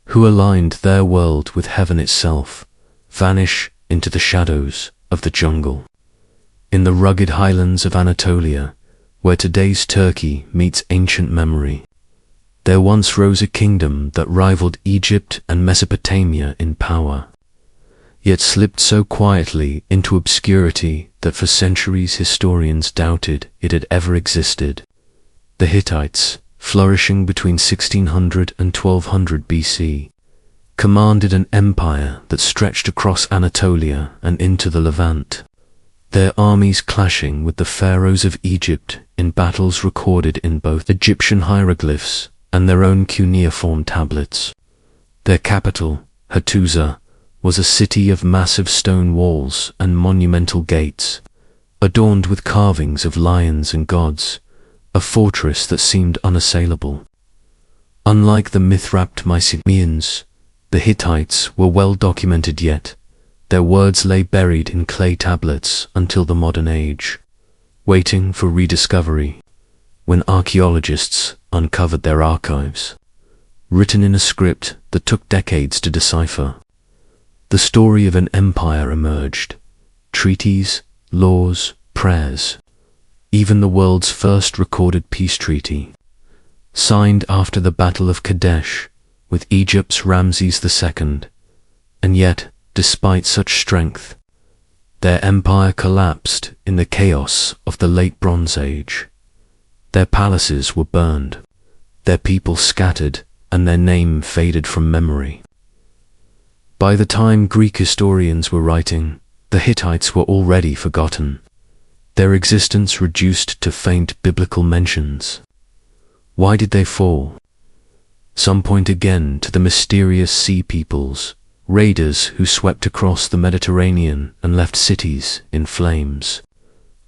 who aligned their world with heaven itself, vanish into the shadows of the jungle? In the rugged highlands of Anatolia, where today's Turkey meets ancient memory, there once rose a kingdom that rivaled Egypt and Mesopotamia in power, yet slipped so quietly into obscurity that for centuries historians doubted it had ever existed. The Hittites, flourishing between 1600 and 1200 BC, commanded an empire that stretched across Anatolia and into the Levant, their armies clashing with the pharaohs of Egypt in battles recorded in both Egyptian hieroglyphs and their own cuneiform tablets. Their capital, Hattusa, was a city of massive stone walls and monumental gates, adorned with carvings of lions and gods, a fortress that seemed unassailable. Unlike the myth-wrapped Mycenaeans, the Hittites were well documented, yet their words lay buried in clay tablets until the modern age, waiting for rediscovery when archaeologists uncovered their archives, written in a script that took decades to decipher. The story of an empire emerged: treaties, laws, prayers, even the world's first recorded peace treaty, signed after the Battle of Kadesh with Egypt's Ramses II. And yet, despite such strength, their empire collapsed in the chaos of the Late Bronze Age. Their palaces were burned, their people scattered, and their name faded from memory. By the time Greek historians were writing, the Hittites were already forgotten, their existence reduced to faint biblical mentions. Why did they fall? Some point again to the mysterious sea peoples, raiders who swept across the Mediterranean and left cities in flames.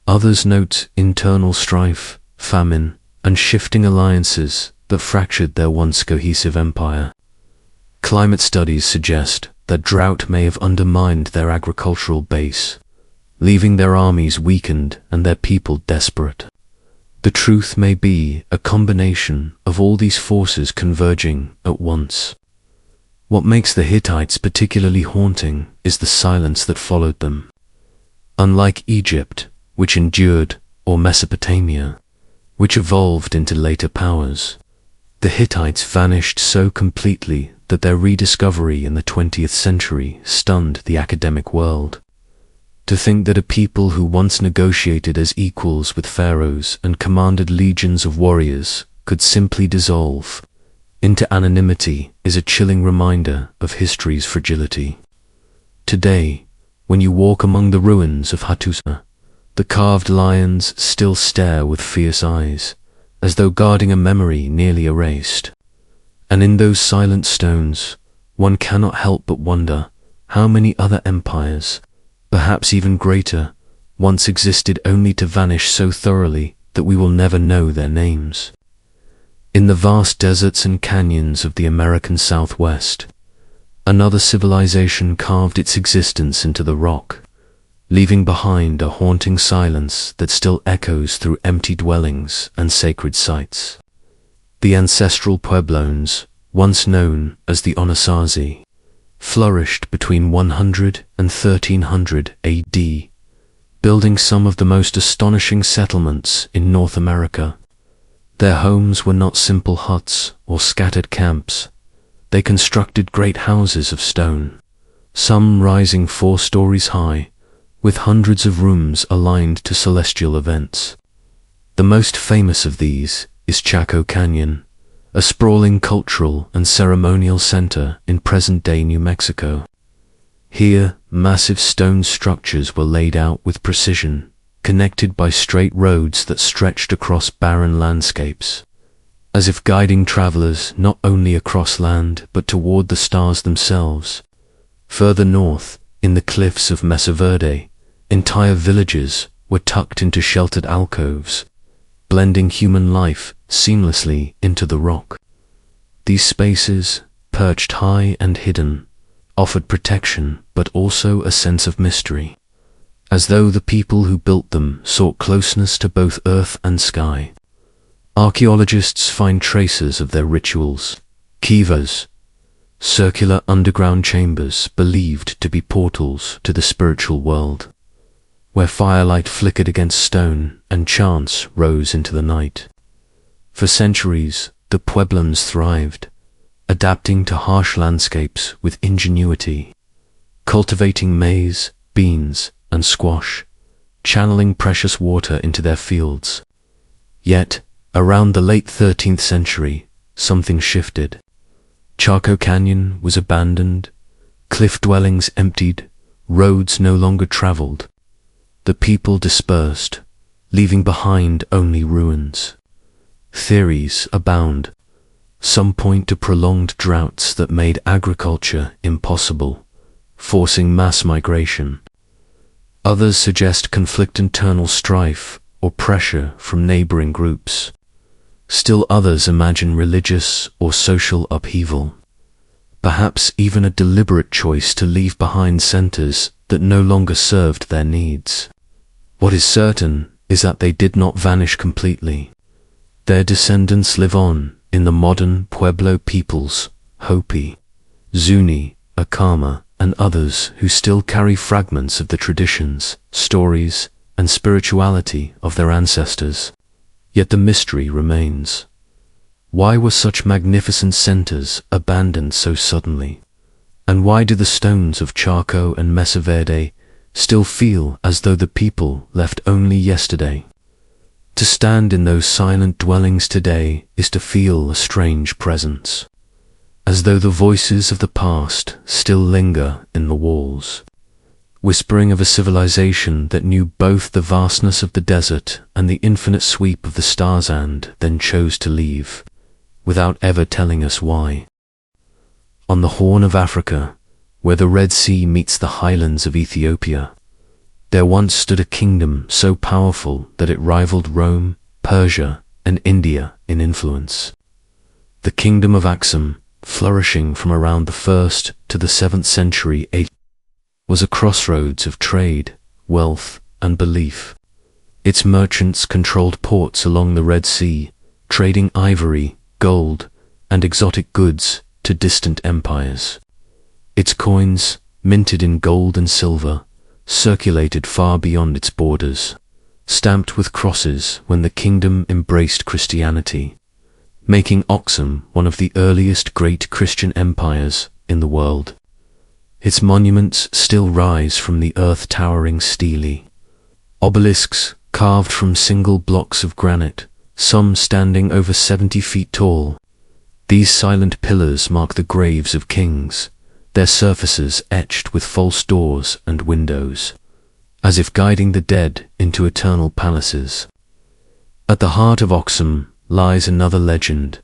Others note internal strife, famine, and shifting alliances that fractured their once cohesive empire. Climate studies suggest that drought may have undermined their agricultural base, leaving their armies weakened and their people desperate. The truth may be a combination of all these forces converging at once. What makes the Hittites particularly haunting is the silence that followed them. Unlike Egypt, which endured, or Mesopotamia, which evolved into later powers, the Hittites vanished so completely that their rediscovery in the 20th century stunned the academic world. To think that a people who once negotiated as equals with pharaohs and commanded legions of warriors could simply dissolve into anonymity is a chilling reminder of history's fragility. Today, when you walk among the ruins of Hattusa, the carved lions still stare with fierce eyes, as though guarding a memory nearly erased. And in those silent stones, one cannot help but wonder how many other empires, perhaps even greater, once existed only to vanish so thoroughly that we will never know their names. In the vast deserts and canyons of the American Southwest, another civilization carved its existence into the rock, leaving behind a haunting silence that still echoes through empty dwellings and sacred sites. The ancestral Pueblones, once known as the Anasazi, flourished between 100 and 1300 AD, building some of the most astonishing settlements in North America. Their homes were not simple huts or scattered camps. They constructed great houses of stone, some rising 4 stories high, with hundreds of rooms aligned to celestial events. The most famous of these is Chaco Canyon, a sprawling cultural and ceremonial center in present-day New Mexico. Here, massive stone structures were laid out with precision, connected by straight roads that stretched across barren landscapes, as if guiding travelers not only across land but toward the stars themselves. Further north, in the cliffs of Mesa Verde, entire villages were tucked into sheltered alcoves, blending human life seamlessly into the rock. These spaces, perched high and hidden, offered protection but also a sense of mystery, as though the people who built them sought closeness to both earth and sky. Archaeologists find traces of their rituals, kivas, circular underground chambers believed to be portals to the spiritual world, where firelight flickered against stone and chants rose into the night. For centuries, the Pueblans thrived, adapting to harsh landscapes with ingenuity, cultivating maize, beans, and squash, channeling precious water into their fields. Yet, around the late 13th century, something shifted. Chaco Canyon was abandoned, cliff dwellings emptied, roads no longer traveled. The people dispersed, leaving behind only ruins. Theories abound. Some point to prolonged droughts that made agriculture impossible, forcing mass migration. Others suggest internal strife or pressure from neighboring groups. Still others imagine religious or social upheaval, perhaps even a deliberate choice to leave behind centers that no longer served their needs. What is certain is that they did not vanish completely. Their descendants live on in the modern Pueblo peoples, Hopi, Zuni, Akama, and others who still carry fragments of the traditions, stories, and spirituality of their ancestors. Yet the mystery remains. Why were such magnificent centers abandoned so suddenly? And why do the stones of Chaco and Mesa Verde still feel as though the people left only yesterday? To stand in those silent dwellings today is to feel a strange presence, as though the voices of the past still linger in the walls, whispering of a civilization that knew both the vastness of the desert and the infinite sweep of the stars and then chose to leave, without ever telling us why. On the Horn of Africa, where the Red Sea meets the highlands of Ethiopia, there once stood a kingdom so powerful that it rivaled Rome, Persia, and India in influence. The kingdom of Aksum, flourishing from around the 1st to the 7th century AD, was a crossroads of trade, wealth, and belief. Its merchants controlled ports along the Red Sea, trading ivory, gold, and exotic goods to distant empires. Its coins, minted in gold and silver, circulated far beyond its borders, stamped with crosses when the kingdom embraced Christianity, making Aksum one of the earliest great Christian empires in the world. Its monuments still rise from the earth-towering stele, obelisks carved from single blocks of granite, some standing over 70 feet tall. These silent pillars mark the graves of kings, their surfaces etched with false doors and windows, as if guiding the dead into eternal palaces. At the heart of Aksum lies another legend,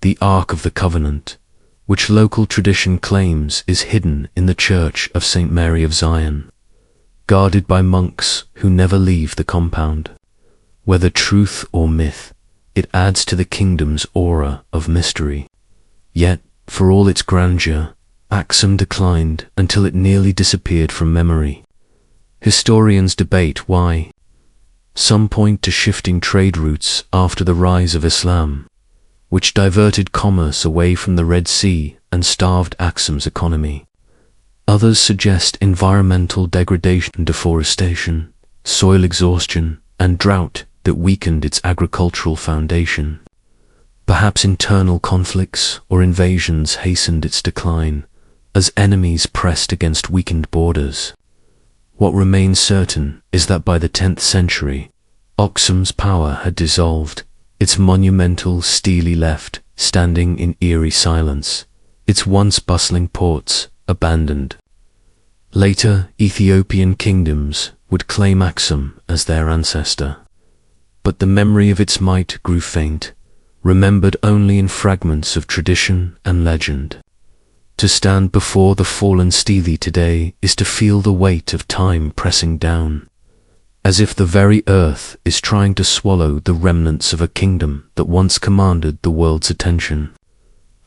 the Ark of the Covenant, which local tradition claims is hidden in the Church of St. Mary of Zion, guarded by monks who never leave the compound. Whether truth or myth, it adds to the kingdom's aura of mystery. Yet, for all its grandeur, Aksum declined until it nearly disappeared from memory. Historians debate why. Some point to shifting trade routes after the rise of Islam, which diverted commerce away from the Red Sea and starved Aksum's economy. Others suggest environmental degradation and deforestation, soil exhaustion, and drought that weakened its agricultural foundation. Perhaps internal conflicts or invasions hastened its decline, as enemies pressed against weakened borders. What remains certain is that by the 10th century, Aksum's power had dissolved, its monumental stele left standing in eerie silence, its once bustling ports abandoned. Later, Ethiopian kingdoms would claim Aksum as their ancestor, but the memory of its might grew faint, remembered only in fragments of tradition and legend. To stand before the fallen stele today is to feel the weight of time pressing down, as if the very earth is trying to swallow the remnants of a kingdom that once commanded the world's attention.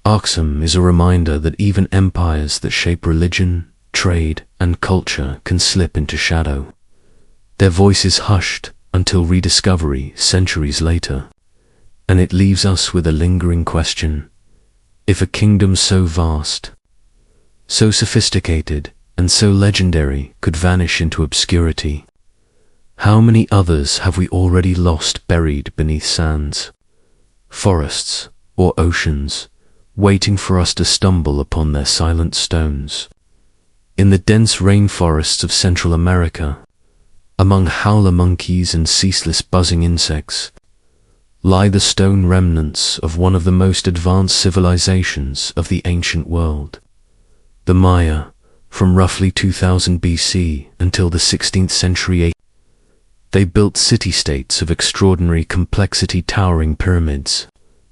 Aksum is a reminder that even empires that shape religion, trade, and culture can slip into shadow, their voices hushed until rediscovery centuries later. And it leaves us with a lingering question: if a kingdom so vast, so sophisticated, and so legendary could vanish into obscurity, how many others have we already lost buried beneath sands, forests, or oceans, waiting for us to stumble upon their silent stones? In the dense rainforests of Central America, among howler monkeys and ceaseless buzzing insects, lie the stone remnants of one of the most advanced civilizations of the ancient world. The Maya, from roughly 2000 BC until the 16th century AD, they built city-states of extraordinary complexity, towering pyramids,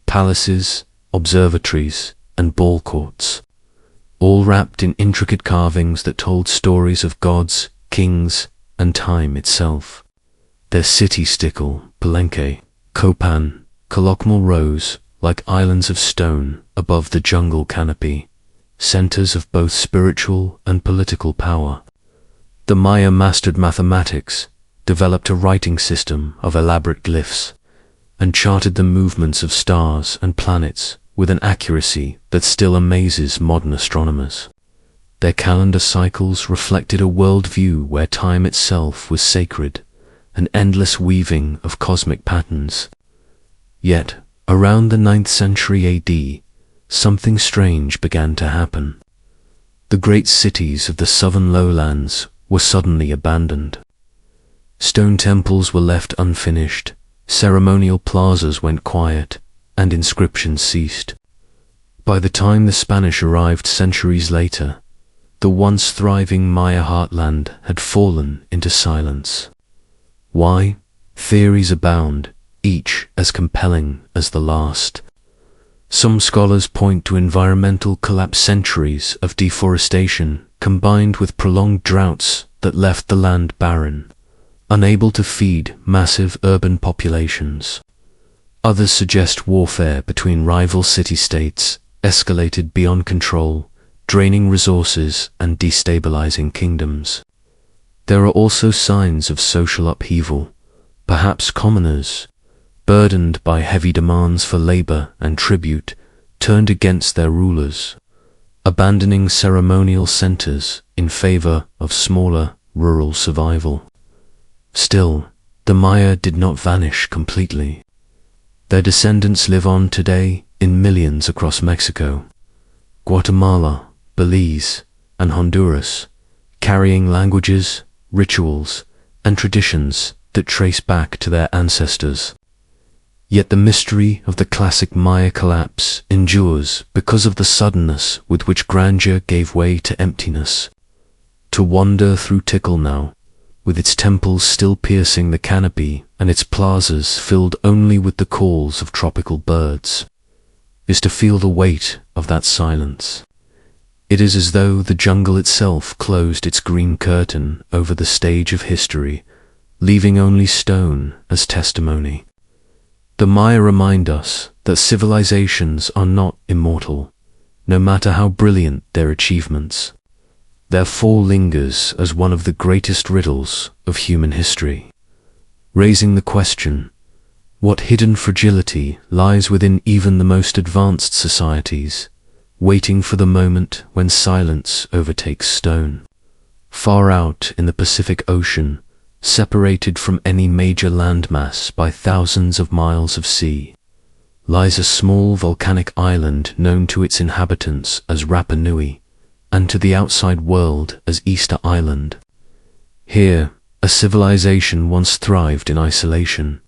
palaces, observatories, and ball courts, all wrapped in intricate carvings that told stories of gods, kings, and time itself. Their city-stickle, Palenque, Copan, Calakmul rose like islands of stone above the jungle canopy, centers of both spiritual and political power. The Maya mastered mathematics, developed a writing system of elaborate glyphs, and charted the movements of stars and planets with an accuracy that still amazes modern astronomers. Their calendar cycles reflected a worldview where time itself was sacred, an endless weaving of cosmic patterns. Yet, around the 9th century AD, something strange began to happen. The great cities of the southern lowlands were suddenly abandoned. Stone temples were left unfinished, ceremonial plazas went quiet, and inscriptions ceased. By the time the Spanish arrived centuries later, the once thriving Maya heartland had fallen into silence. Why? Theories abound, each as compelling as the last. Some scholars point to environmental collapse, centuries of deforestation combined with prolonged droughts that left the land barren, unable to feed massive urban populations. Others suggest warfare between rival city-states escalated beyond control, draining resources and destabilizing kingdoms. There are also signs of social upheaval. Perhaps commoners, burdened by heavy demands for labor and tribute, turned against their rulers, abandoning ceremonial centers in favor of smaller, rural survival. Still, the Maya did not vanish completely. Their descendants live on today in millions across Mexico, Guatemala, Belize, and Honduras, carrying languages, rituals, and traditions that trace back to their ancestors. Yet the mystery of the classic Maya collapse endures because of the suddenness with which grandeur gave way to emptiness. To wander through Tikal now, with its temples still piercing the canopy and its plazas filled only with the calls of tropical birds, is to feel the weight of that silence. It is as though the jungle itself closed its green curtain over the stage of history, leaving only stone as testimony. The Maya remind us that civilizations are not immortal, no matter how brilliant their achievements. Their fall lingers as one of the greatest riddles of human history, raising the question, what hidden fragility lies within even the most advanced societies, waiting for the moment when silence overtakes stone? Far out in the Pacific Ocean, separated from any major landmass by thousands of miles of sea, lies a small volcanic island known to its inhabitants as Rapa Nui, and to the outside world as Easter Island. Here, a civilization once thrived in isolation,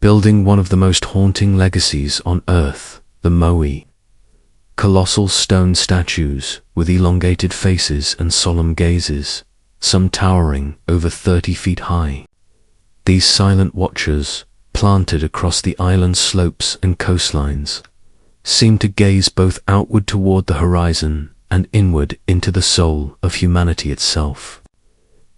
building one of the most haunting legacies on Earth, the Moai. Colossal stone statues with elongated faces and solemn gazes, some towering over 30 feet high. These silent watchers, planted across the island's slopes and coastlines, seem to gaze both outward toward the horizon and inward into the soul of humanity itself.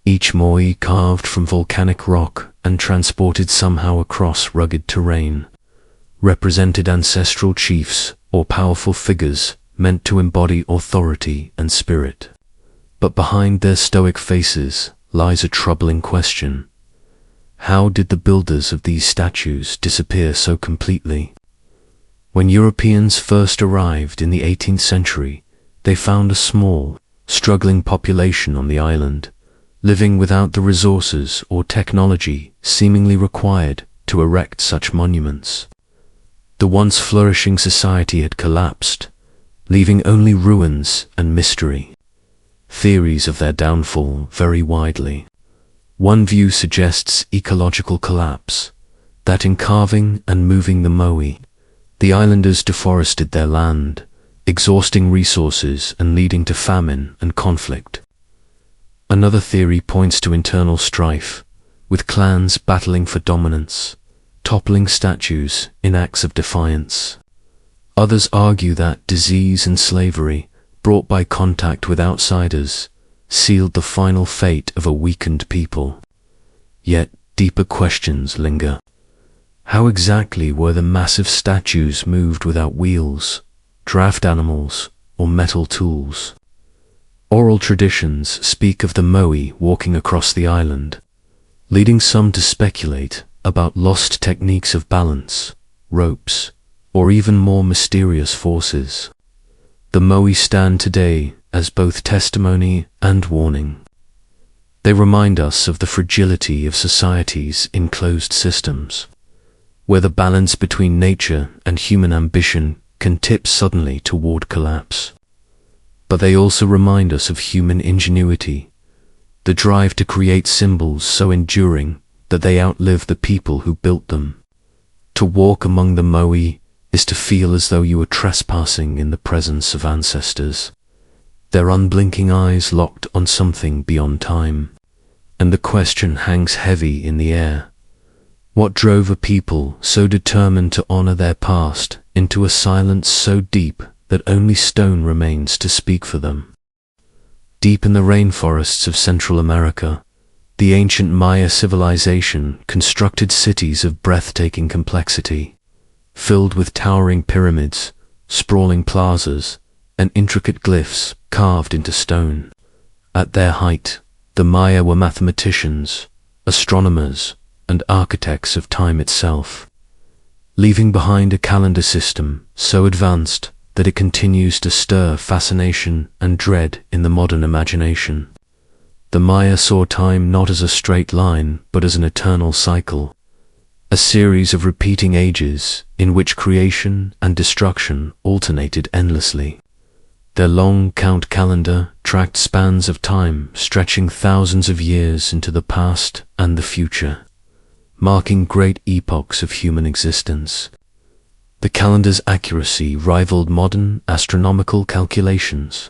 Each Moai carved from volcanic rock and transported somehow across rugged terrain, represented ancestral chiefs or powerful figures meant to embody authority and spirit. But behind their stoic faces lies a troubling question. How did the builders of these statues disappear so completely? When Europeans first arrived in the 18th century, they found a small, struggling population on the island, living without the resources or technology seemingly required to erect such monuments. The once flourishing society had collapsed, leaving only ruins and mystery. Theories of their downfall vary widely. One view suggests ecological collapse, that in carving and moving the Moai, the islanders deforested their land, exhausting resources and leading to famine and conflict. Another theory points to internal strife, with clans battling for dominance, toppling statues in acts of defiance. Others argue that disease and slavery, brought by contact with outsiders, sealed the final fate of a weakened people. Yet deeper questions linger. How exactly were the massive statues moved without wheels, draft animals, or metal tools? Oral traditions speak of the Moai walking across the island, leading some to speculate about lost techniques of balance, ropes, or even more mysterious forces. The Moai stand today as both testimony and warning. They remind us of the fragility of societies in closed systems, where the balance between nature and human ambition can tip suddenly toward collapse. But they also remind us of human ingenuity, the drive to create symbols so enduring that they outlive the people who built them. To walk among the moai is to feel as though you were trespassing in the presence of ancestors, their unblinking eyes locked on something beyond time. And the question hangs heavy in the air. What drove a people so determined to honor their past into a silence so deep that only stone remains to speak for them? Deep in the rainforests of Central America, the ancient Maya civilization constructed cities of breathtaking complexity, filled with towering pyramids, sprawling plazas, and intricate glyphs carved into stone. At their height, the Maya were mathematicians, astronomers, and architects of time itself, leaving behind a calendar system so advanced that it continues to stir fascination and dread in the modern imagination. The Maya saw time not as a straight line, but as an eternal cycle, a series of repeating ages in which creation and destruction alternated endlessly. Their long count calendar tracked spans of time stretching thousands of years into the past and the future, marking great epochs of human existence. The calendar's accuracy rivaled modern astronomical calculations,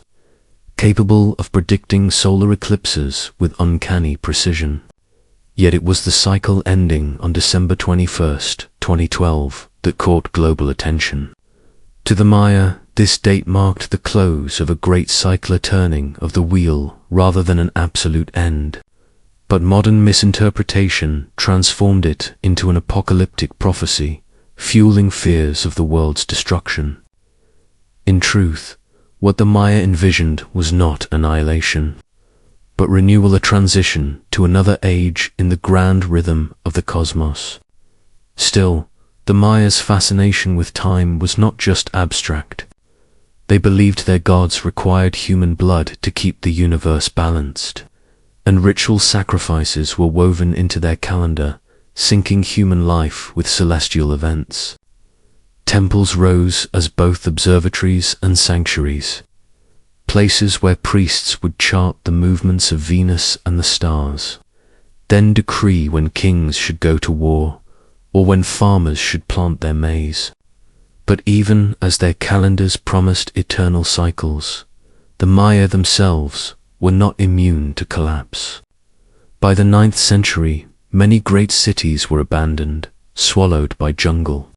capable of predicting solar eclipses with uncanny precision. Yet it was the cycle ending on December 21st, 2012, that caught global attention. To the Maya, this date marked the close of a great cycler turning of the wheel rather than an absolute end. But modern misinterpretation transformed it into an apocalyptic prophecy, fueling fears of the world's destruction. In truth, what the Maya envisioned was not annihilation, but renewal, a transition to another age in the grand rhythm of the cosmos. Still, the Mayas' fascination with time was not just abstract. They believed their gods required human blood to keep the universe balanced, and ritual sacrifices were woven into their calendar, syncing human life with celestial events. Temples rose as both observatories and sanctuaries, places where priests would chart the movements of Venus and the stars, then decree when kings should go to war, or when farmers should plant their maize. But even as their calendars promised eternal cycles, the Maya themselves were not immune to collapse. By the 9th century, many great cities were abandoned, swallowed by jungle.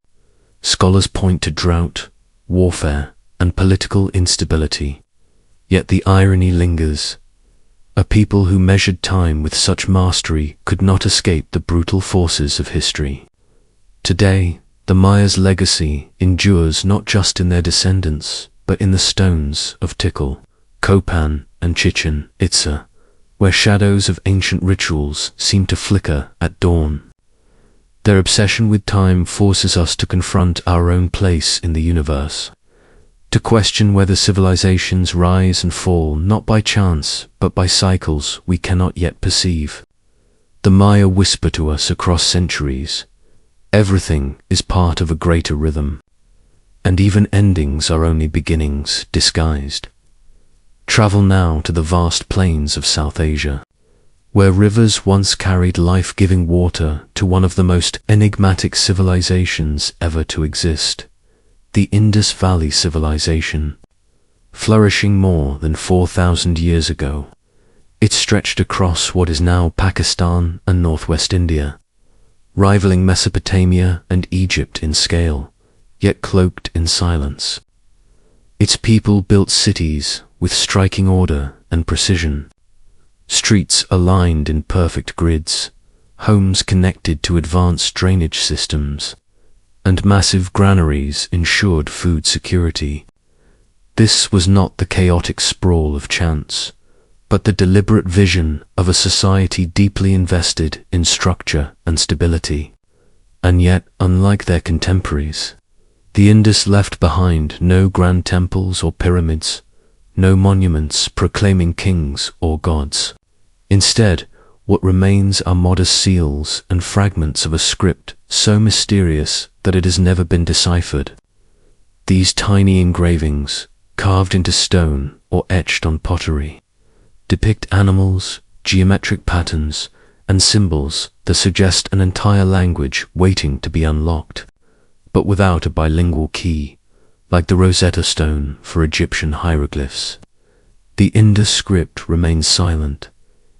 Scholars point to drought, warfare, and political instability. Yet the irony lingers. A people who measured time with such mastery could not escape the brutal forces of history. Today, the Maya's legacy endures not just in their descendants, but in the stones of Tikal, Copan, and Chichen Itza, where shadows of ancient rituals seem to flicker at dawn. Their obsession with time forces us to confront our own place in the universe, to question whether civilizations rise and fall not by chance, but by cycles we cannot yet perceive. The Maya whisper to us across centuries, everything is part of a greater rhythm, and even endings are only beginnings disguised. Travel now to the vast plains of South Asia, where rivers once carried life-giving water to one of the most enigmatic civilizations ever to exist, the Indus Valley Civilization. Flourishing more than 4,000 years ago, it stretched across what is now Pakistan and northwest India, rivaling Mesopotamia and Egypt in scale, yet cloaked in silence. Its people built cities with striking order and precision, streets aligned in perfect grids, homes connected to advanced drainage systems, and massive granaries ensured food security. This was not the chaotic sprawl of chance, but the deliberate vision of a society deeply invested in structure and stability. And yet, unlike their contemporaries, the Indus left behind no grand temples or pyramids, no monuments proclaiming kings or gods. Instead, what remains are modest seals and fragments of a script so mysterious that it has never been deciphered. These tiny engravings, carved into stone or etched on pottery, depict animals, geometric patterns, and symbols that suggest an entire language waiting to be unlocked, but without a bilingual key, like the Rosetta Stone for Egyptian hieroglyphs. The Indus script remains silent,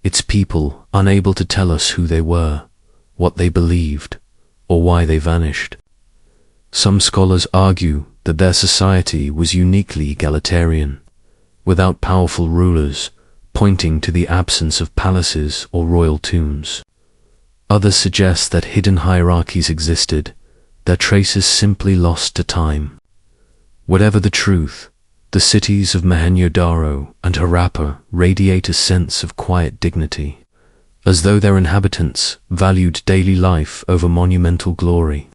its people unable to tell us who they were, what they believed, or why they vanished. Some scholars argue that their society was uniquely egalitarian, without powerful rulers, pointing to the absence of palaces or royal tombs. Others suggest that hidden hierarchies existed, their traces simply lost to time. Whatever the truth, the cities of Mohenjo-daro and Harappa radiate a sense of quiet dignity, as though their inhabitants valued daily life over monumental glory.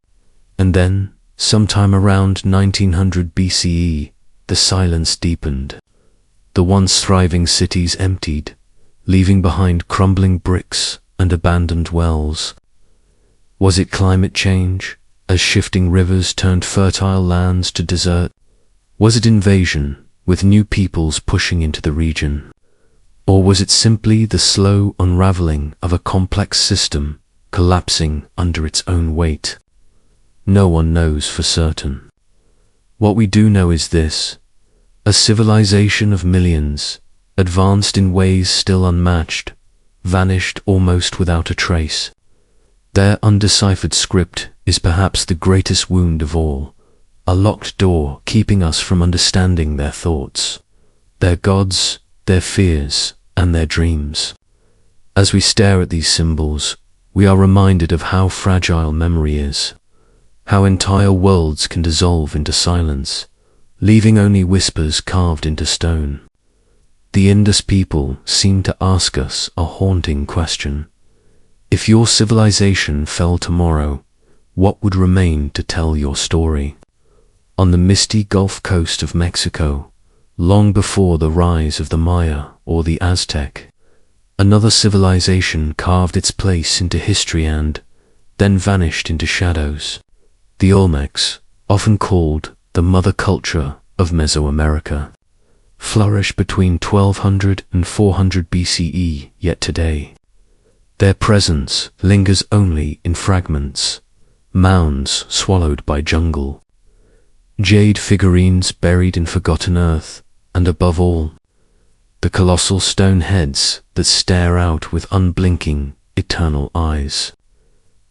And then, sometime around 1900 BCE, the silence deepened. The once thriving cities emptied, leaving behind crumbling bricks and abandoned wells. Was it climate change, as shifting rivers turned fertile lands to desert? Was it invasion, with new peoples pushing into the region? Or was it simply the slow unraveling of a complex system collapsing under its own weight? No one knows for certain. What we do know is this: a civilization of millions, advanced in ways still unmatched, vanished almost without a trace. Their undeciphered script is perhaps the greatest wound of all, a locked door keeping us from understanding their thoughts, their gods, their fears, and their dreams. As we stare at these symbols, we are reminded of how fragile memory is, how entire worlds can dissolve into silence, leaving only whispers carved into stone. The Indus people seem to ask us a haunting question. If your civilization fell tomorrow, what would remain to tell your story? On the misty Gulf Coast of Mexico, long before the rise of the Maya or the Aztec, another civilization carved its place into history and then vanished into shadows. The Olmecs, often called the mother culture of Mesoamerica, flourished between 1200 and 400 BCE, yet today their presence lingers only in fragments, mounds swallowed by jungle, jade figurines buried in forgotten earth, and above all, the colossal stone heads that stare out with unblinking, eternal eyes.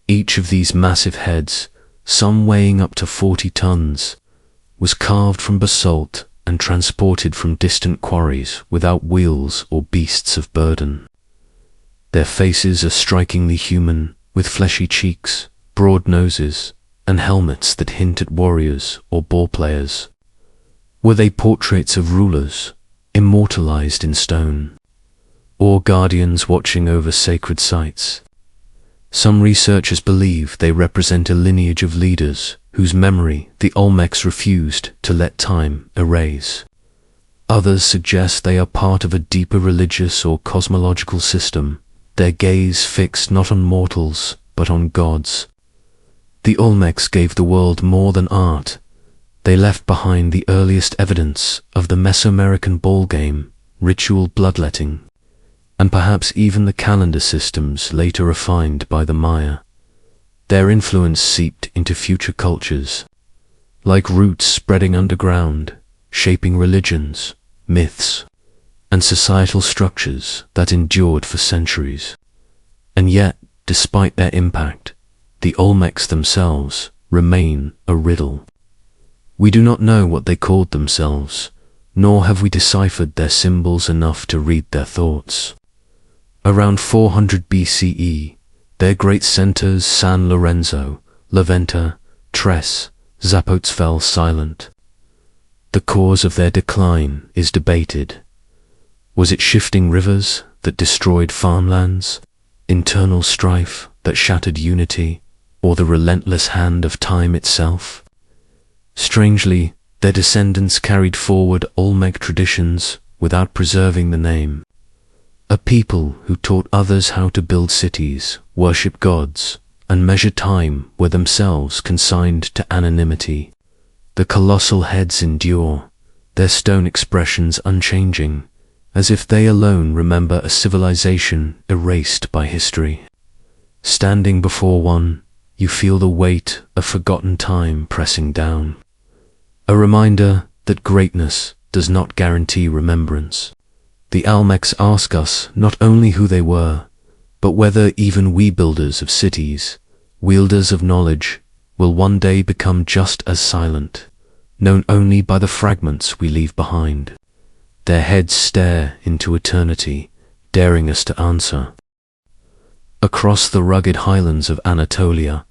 Each of these massive heads, some weighing up to 40 tons, was carved from basalt and transported from distant quarries without wheels or beasts of burden. Their faces are strikingly human, with fleshy cheeks, broad noses, and helmets that hint at warriors or ball players. Were they portraits of rulers, immortalized in stone, or guardians watching over sacred sites? Some researchers believe they represent a lineage of leaders whose memory the Olmecs refused to let time erase. Others suggest they are part of a deeper religious or cosmological system, their gaze fixed not on mortals but on gods. The Olmecs gave the world more than art. They left behind the earliest evidence of the Mesoamerican ball game, ritual bloodletting, and perhaps even the calendar systems later refined by the Maya. Their influence seeped into future cultures, like roots spreading underground, shaping religions, myths, and societal structures that endured for centuries. And yet, despite their impact, the Olmecs themselves remain a riddle. We do not know what they called themselves, nor have we deciphered their symbols enough to read their thoughts. Around 400 BCE, their great centers San Lorenzo, La Venta, Tres, Zapotes fell silent. The cause of their decline is debated. Was it shifting rivers that destroyed farmlands, internal strife that shattered unity, or the relentless hand of time itself? Strangely, their descendants carried forward Olmec traditions without preserving the name. a people who taught others how to build cities, worship gods, and measure time were themselves consigned to anonymity. The colossal heads endure, their stone expressions unchanging, as if they alone remember a civilization erased by history. Standing before one, you feel the weight of forgotten time pressing down. A reminder that greatness does not guarantee remembrance. The Olmecs ask us not only who they were, but whether even we builders of cities, wielders of knowledge, will one day become just as silent, known only by the fragments we leave behind. Their heads stare into eternity, daring us to answer. Across the rugged highlands of Anatolia,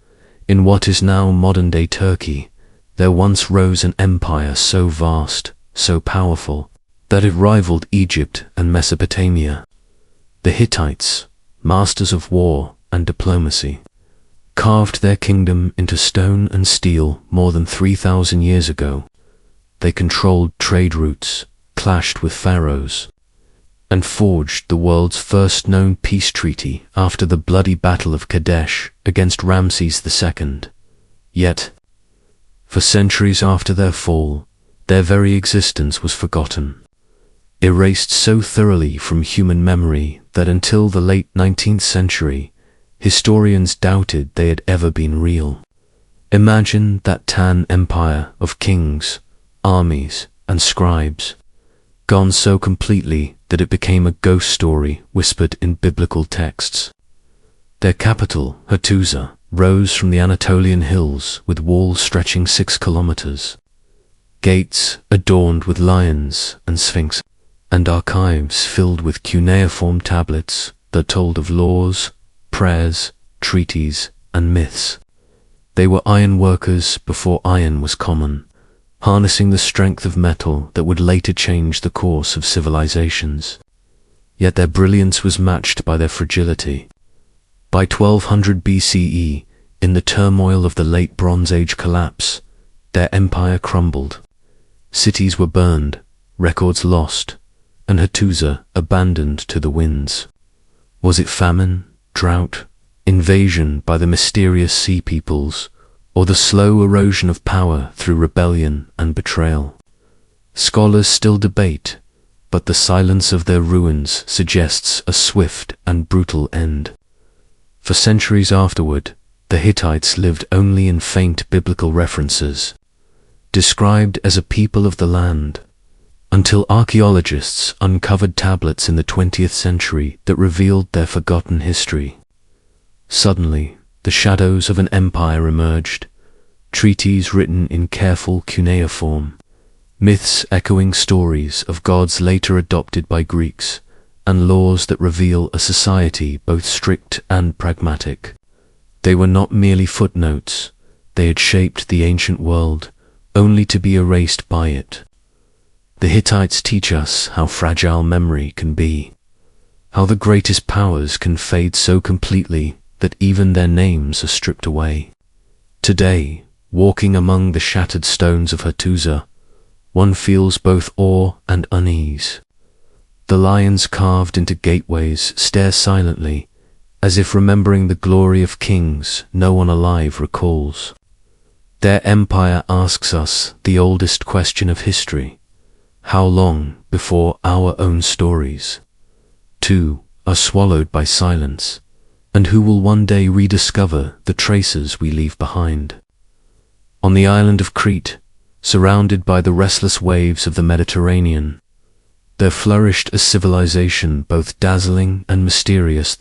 in what is now modern-day Turkey, there once rose an empire so vast, so powerful, that it rivaled Egypt and Mesopotamia. The Hittites, masters of war and diplomacy, carved their kingdom into stone and steel more than 3,000 years ago. They controlled trade routes, clashed with pharaohs, and forged the world's first known peace treaty after the bloody Battle of Kadesh against Ramses II. Yet, for centuries after their fall, their very existence was forgotten, erased so thoroughly from human memory that until the late 19th century, historians doubted they had ever been real. Imagine that Tan empire of kings, armies, and scribes, gone so completely that it became a ghost story whispered in biblical texts. Their capital, Hattusa, rose from the Anatolian hills with walls stretching 6 kilometers, gates adorned with lions and sphinx, and archives filled with cuneiform tablets that told of laws, prayers, treaties, and myths. They were iron workers before iron was common, harnessing the strength of metal that would later change the course of civilizations. Yet their brilliance was matched by their fragility. By 1200 BCE, in the turmoil of the late Bronze Age collapse, their empire crumbled. Cities were burned, records lost, and Hattusa abandoned to the winds. Was it famine, drought, invasion by the mysterious sea peoples, or the slow erosion of power through rebellion and betrayal? Scholars still debate, but the silence of their ruins suggests a swift and brutal end. For centuries afterward, the Hittites lived only in faint biblical references, described as a people of the land, until archaeologists uncovered tablets in the 20th century that revealed their forgotten history. Suddenly, the shadows of an empire emerged, treaties written in careful cuneiform, myths echoing stories of gods later adopted by Greeks, and laws that reveal a society both strict and pragmatic. They were not merely footnotes, they had shaped the ancient world, only to be erased by it. The Hittites teach us how fragile memory can be, how the greatest powers can fade so completely that even their names are stripped away. Today, walking among the shattered stones of Hattusa, one feels both awe and unease. The lions carved into gateways stare silently, as if remembering the glory of kings no one alive recalls. Their empire asks us the oldest question of history: how long before our own stories, too, are swallowed by silence, and who will one day rediscover the traces we leave behind? On the island of Crete, surrounded by the restless waves of the Mediterranean, there flourished a civilization both dazzling and mysterious.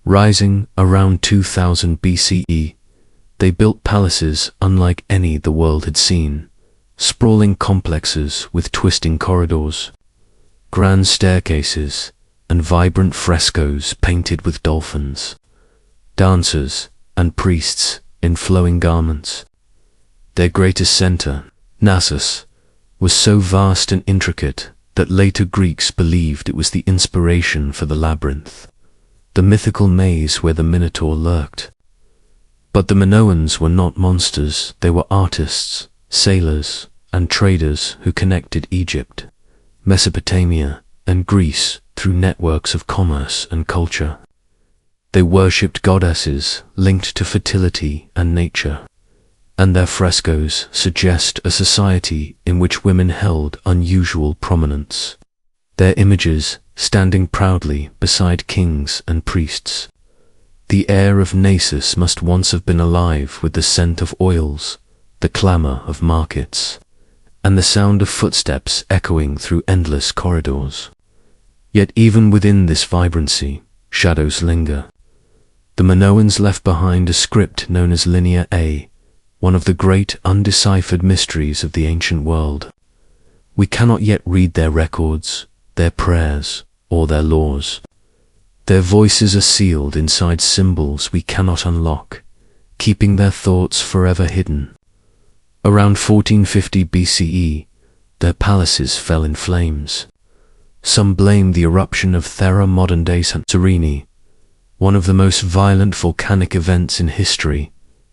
Rising around 2000 BCE, they built palaces unlike any the world had seen, sprawling complexes with twisting corridors, grand staircases, and vibrant frescoes painted with dolphins, dancers, and priests in flowing garments. Their greatest center, Knossos, was so vast and intricate that later Greeks believed it was the inspiration for the labyrinth, the mythical maze where the Minotaur lurked. But the Minoans were not monsters, they were artists, sailors, and traders who connected Egypt, Mesopotamia, and Greece through networks of commerce and culture. They worshipped goddesses linked to fertility and nature, and their frescoes suggest a society in which women held unusual prominence. Their images standing proudly beside kings and priests. The air of Nasus must once have been alive with the scent of oils, the clamor of markets, and the sound of footsteps echoing through endless corridors. Yet even within this vibrancy, shadows linger. The Minoans left behind a script known as Linear A, one of the great undeciphered mysteries of the ancient world. We cannot yet read their records, their prayers, or their laws. Their voices are sealed inside symbols we cannot unlock, keeping their thoughts forever hidden. Around 1450 BCE, their palaces fell in flames. Some blame the eruption of Thera, modern-day Santorini, one of the most violent volcanic events in history,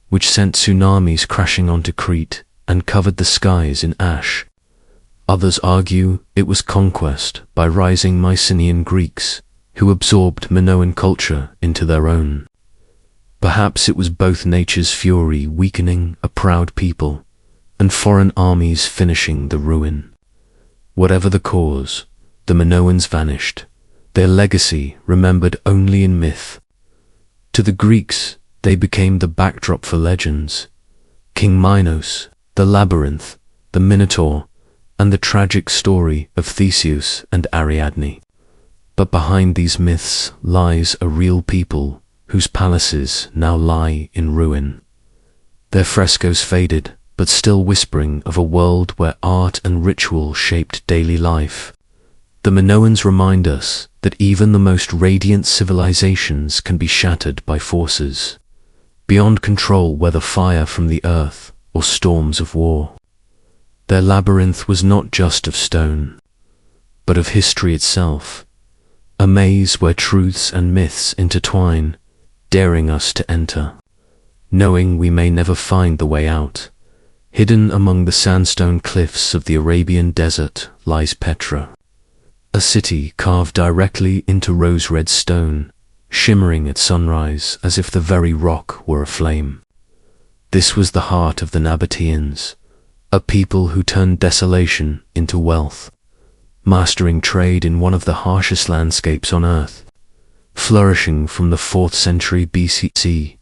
which sent tsunamis crashing onto Crete and covered the skies in ash. Others argue it was conquest by rising Mycenaean Greeks, who absorbed Minoan culture into their own. Perhaps it was both nature's fury weakening a proud people, and foreign armies finishing the ruin. Whatever the cause, the Minoans vanished, their legacy remembered only in myth. To the Greeks, they became the backdrop for legends. King Minos, the labyrinth, the Minotaur, and the tragic story of Theseus and Ariadne. But behind these myths lies a real people whose palaces now lie in ruin. Their frescoes faded, but still whispering of a world where art and ritual shaped daily life. The Minoans remind us that even the most radiant civilizations can be shattered by forces beyond control, whether fire from the earth or storms of war. Their labyrinth was not just of stone, but of history itself, a maze where truths and myths intertwine, daring us to enter, knowing we may never find the way out. Hidden among the sandstone cliffs of the Arabian desert lies Petra, a city carved directly into rose-red stone, shimmering at sunrise as if the very rock were aflame. This was the heart of the Nabateans, a people who turned desolation into wealth, mastering trade in one of the harshest landscapes on earth. Flourishing from the 4th century BCE,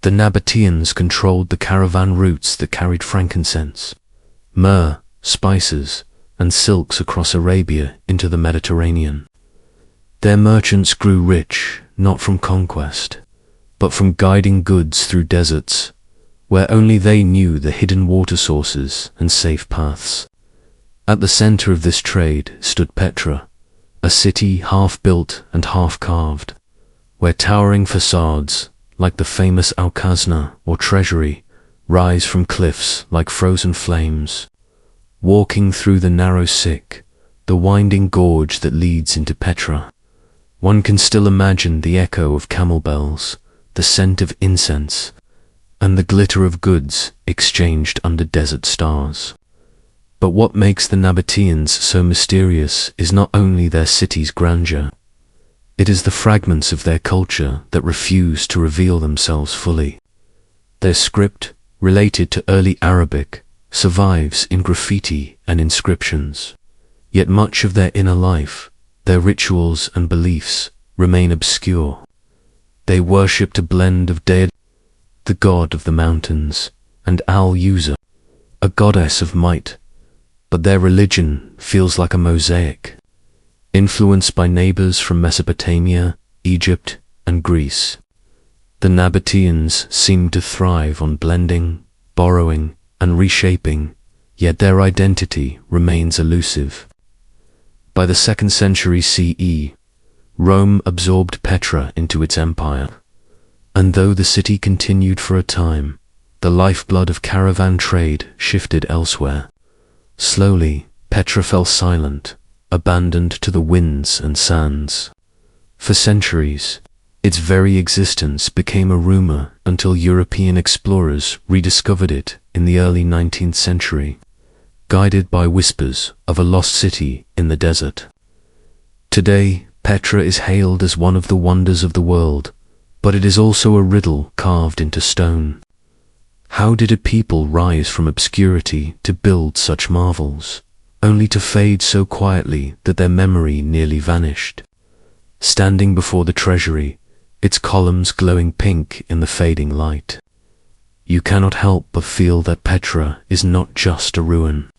the Nabateans controlled the caravan routes that carried frankincense, myrrh, spices, and silks across Arabia into the Mediterranean. Their merchants grew rich, not from conquest, but from guiding goods through deserts, where only they knew the hidden water sources and safe paths. At the center of this trade stood Petra, a city half-built and half-carved, where towering facades, like the famous Al-Khazna or treasury, rise from cliffs like frozen flames. Walking through the narrow Sikh, the winding gorge that leads into Petra, one can still imagine the echo of camel bells, the scent of incense, and the glitter of goods exchanged under desert stars. But what makes the Nabateans so mysterious is not only their city's grandeur. It is the fragments of their culture that refuse to reveal themselves fully. Their script, related to early Arabic, survives in graffiti and inscriptions. Yet much of their inner life, their rituals and beliefs, remain obscure. They worshipped a blend of deity, the god of the mountains, and Al-Uza, a goddess of might, but their religion feels like a mosaic, influenced by neighbors from Mesopotamia, Egypt, and Greece. The Nabateans seem to thrive on blending, borrowing, and reshaping, yet their identity remains elusive. By the 2nd century CE, Rome absorbed Petra into its empire, and though the city continued for a time, the lifeblood of caravan trade shifted elsewhere. Slowly, Petra fell silent, abandoned to the winds and sands. For centuries, its very existence became a rumor until European explorers rediscovered it in the early 19th century, guided by whispers of a lost city in the desert. Today, Petra is hailed as one of the wonders of the world, but it is also a riddle carved into stone. How did a people rise from obscurity to build such marvels, only to fade so quietly that their memory nearly vanished? Standing before the treasury, its columns glowing pink in the fading light, you cannot help but feel that Petra is not just a ruin,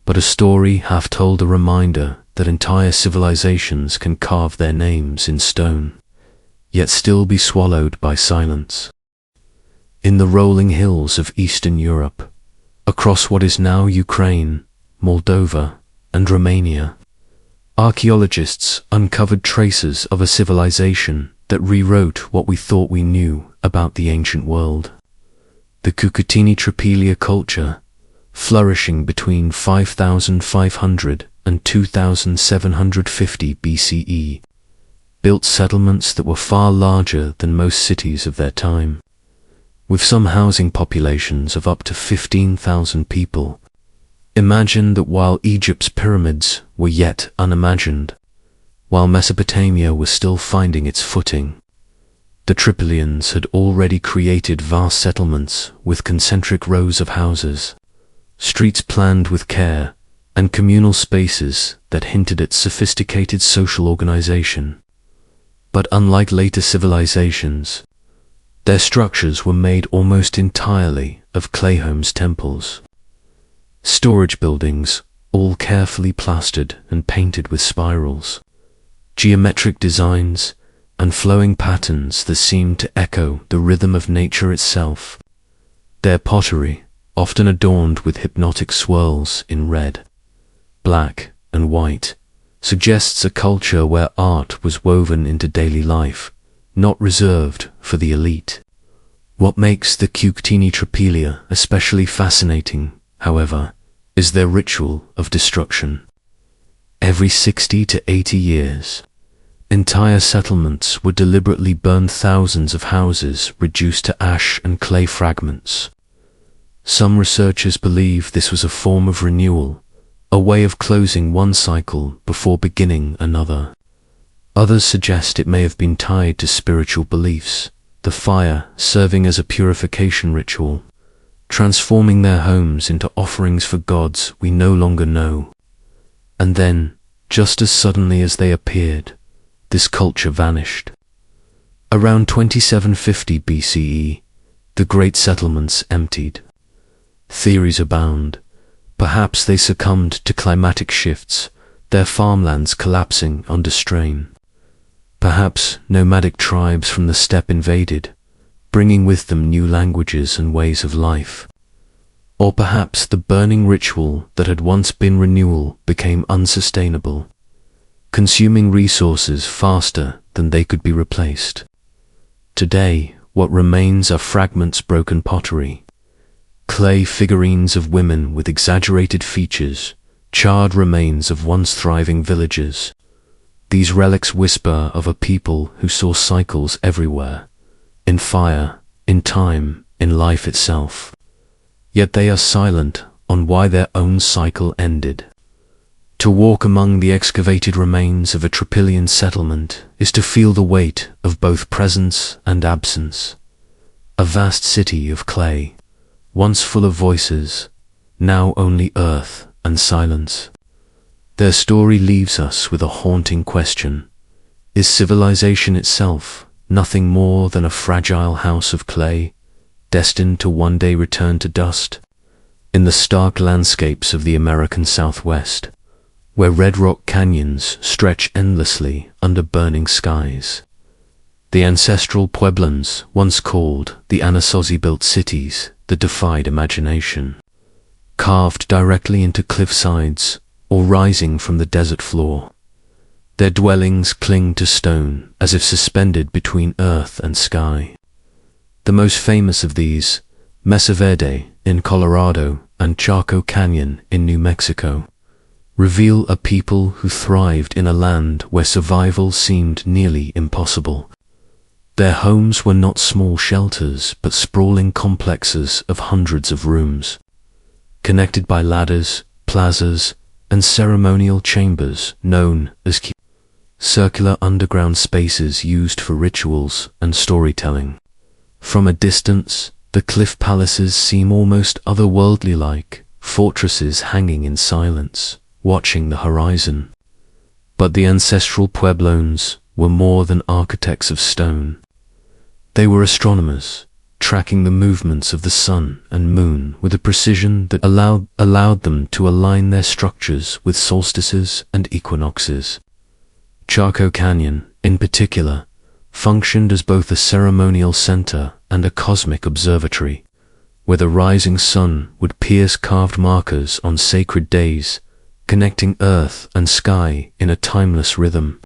but a story half told, a reminder that entire civilizations can carve their names in stone, yet still be swallowed by silence. In the rolling hills of Eastern Europe, across what is now Ukraine, Moldova, and Romania, archaeologists uncovered traces of a civilization that rewrote what we thought we knew about the ancient world. The Cucutini-Trapelia culture, flourishing between 5,500 and 2,750 BCE, built settlements that were far larger than most cities of their time, with some housing populations of up to 15,000 people. Imagine that while Egypt's pyramids were yet unimagined, while Mesopotamia was still finding its footing, the Tripolians had already created vast settlements with concentric rows of houses, streets planned with care, and communal spaces that hinted at sophisticated social organization. But unlike later civilizations, their structures were made almost entirely of clay homes, temples, storage buildings, all carefully plastered and painted with spirals, geometric designs, and flowing patterns that seemed to echo the rhythm of nature itself. Their pottery, often adorned with hypnotic swirls in red, black, and white, suggests a culture where art was woven into daily life, not reserved for the elite. What makes the Cucutini-Trapelia especially fascinating, however, is their ritual of destruction. Every 60 to 80 years, entire settlements would deliberately burn thousands of houses reduced to ash and clay fragments. Some researchers believe this was a form of renewal, a way of closing one cycle before beginning another. Others suggest it may have been tied to spiritual beliefs, the fire serving as a purification ritual, transforming their homes into offerings for gods we no longer know. And then, just as suddenly as they appeared, this culture vanished. Around 2750 BCE, the great settlements emptied. Theories abound. Perhaps they succumbed to climatic shifts, their farmlands collapsing under strain. Perhaps nomadic tribes from the steppe invaded, bringing with them new languages and ways of life. Or perhaps the burning ritual that had once been renewal became unsustainable, consuming resources faster than they could be replaced. Today, what remains are fragments, broken pottery, clay figurines of women with exaggerated features, charred remains of once thriving villages. These relics whisper of a people who saw cycles everywhere, in fire, in time, in life itself. Yet they are silent on why their own cycle ended. To walk among the excavated remains of a Tropilian settlement is to feel the weight of both presence and absence. A vast city of clay, once full of voices, now only earth and silence. Their story leaves us with a haunting question. Is civilization itself nothing more than a fragile house of clay, destined to one day return to dust? In the stark landscapes of the American Southwest, where red rock canyons stretch endlessly under burning skies, the ancestral pueblans once called the Anasazi built cities that defied imagination, carved directly into cliff sides or rising from the desert floor. Their dwellings cling to stone as if suspended between earth and sky. The most famous of these, Mesa Verde in Colorado and Chaco Canyon in New Mexico, reveal a people who thrived in a land where survival seemed nearly impossible. Their homes were not small shelters, but sprawling complexes of hundreds of rooms, connected by ladders, plazas, and ceremonial chambers known as circular underground spaces used for rituals and storytelling. From a distance, the cliff palaces seem almost otherworldly-like, fortresses hanging in silence, watching the horizon. But the ancestral Pueblones were more than architects of stone. They were astronomers, tracking the movements of the sun and moon with a precision that allowed them to align their structures with solstices and equinoxes. Chaco Canyon, in particular, functioned as both a ceremonial center and a cosmic observatory, where the rising sun would pierce carved markers on sacred days, connecting earth and sky in a timeless rhythm.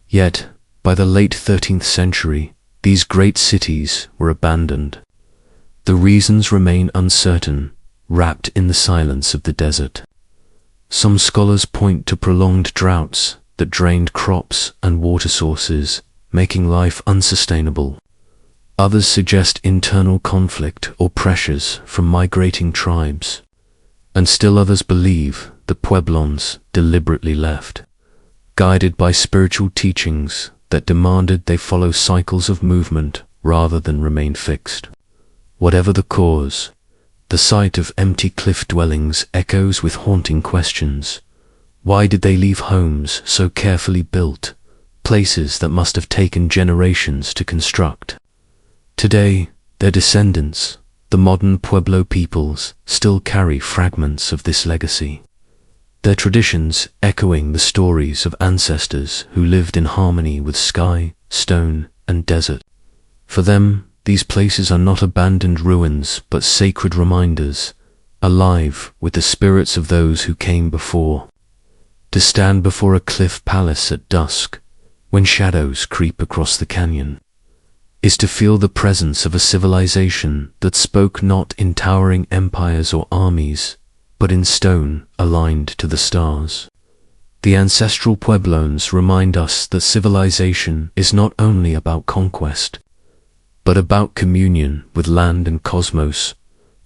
Yet, by the late 13th century, these great cities were abandoned. The reasons remain uncertain, wrapped in the silence of the desert. Some scholars point to prolonged droughts that drained crops and water sources, making life unsustainable. Others suggest internal conflict or pressures from migrating tribes. And still others believe the Pueblones deliberately left, guided by spiritual teachings that demanded they follow cycles of movement rather than remain fixed. Whatever the cause, the sight of empty cliff dwellings echoes with haunting questions. Why did they leave homes so carefully built, places that must have taken generations to construct? Today, their descendants, the modern Pueblo peoples, still carry fragments of this legacy. Their traditions echoing the stories of ancestors who lived in harmony with sky, stone, and desert. For them, these places are not abandoned ruins but sacred reminders, alive with the spirits of those who came before. To stand before a cliff palace at dusk, when shadows creep across the canyon, is to feel the presence of a civilization that spoke not in towering empires or armies, but in stone aligned to the stars. The ancestral Pueblones remind us that civilization is not only about conquest, but about communion with land and cosmos,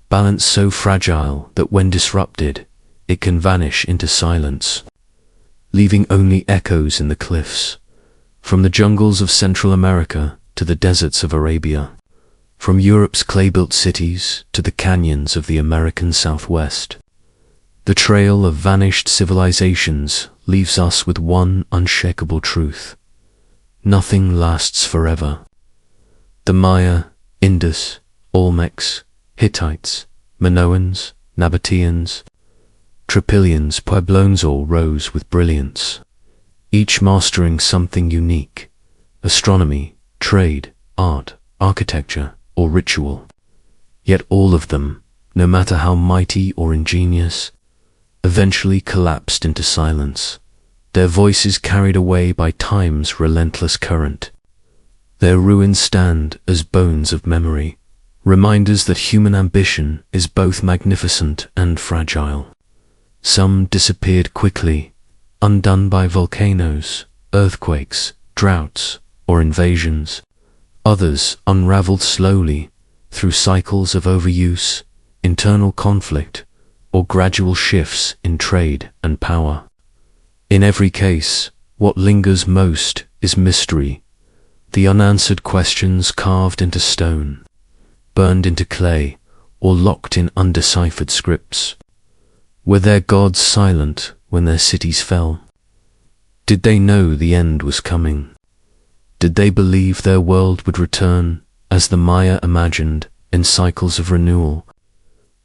balance so fragile that when disrupted, it can vanish into silence, leaving only echoes in the cliffs. From the jungles of Central America to the deserts of Arabia, from Europe's clay-built cities to the canyons of the American Southwest, the trail of vanished civilizations leaves us with one unshakable truth: nothing lasts forever. The Maya, Indus, Olmecs, Hittites, Minoans, Nabateans, Tropilians, Pueblones all rose with brilliance, each mastering something unique: astronomy, trade, art, architecture, or ritual. Yet all of them, no matter how mighty or ingenious, eventually collapsed into silence, their voices carried away by time's relentless current. Their ruins stand as bones of memory, reminders that human ambition is both magnificent and fragile. Some disappeared quickly, undone by volcanoes, earthquakes, droughts, or invasions. Others unraveled slowly through cycles of overuse, internal conflict, or gradual shifts in trade and power. In every case, what lingers most is mystery, the unanswered questions carved into stone, burned into clay, or locked in undeciphered scripts. Were their gods silent when their cities fell? Did they know the end was coming? Did they believe their world would return, as the Maya imagined, in cycles of renewal?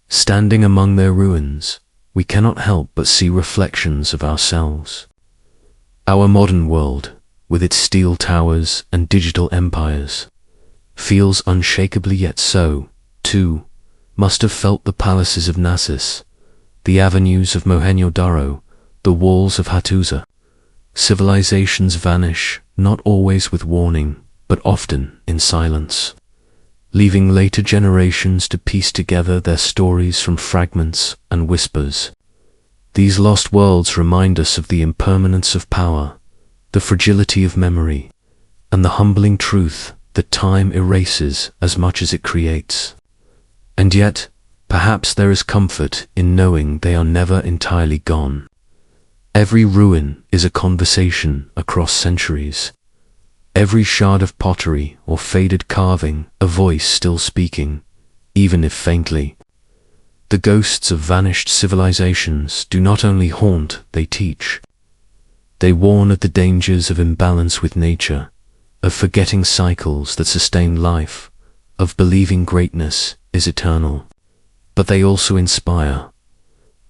Standing among their ruins, we cannot help but see reflections of ourselves. Our modern world, with its steel towers and digital empires, feels unshakably, yet so, too, must have felt the palaces of Naxos, the avenues of Mohenjo-Daro, the walls of Hattusa. Civilizations vanish, not always with warning, but often in silence, leaving later generations to piece together their stories from fragments and whispers. These lost worlds remind us of the impermanence of power, the fragility of memory, and the humbling truth that time erases as much as it creates. And yet, perhaps there is comfort in knowing they are never entirely gone. Every ruin is a conversation across centuries. Every shard of pottery or faded carving, a voice still speaking, even if faintly. The ghosts of vanished civilizations do not only haunt, they teach. They warn of the dangers of imbalance with nature, of forgetting cycles that sustain life, of believing greatness is eternal. But they also inspire,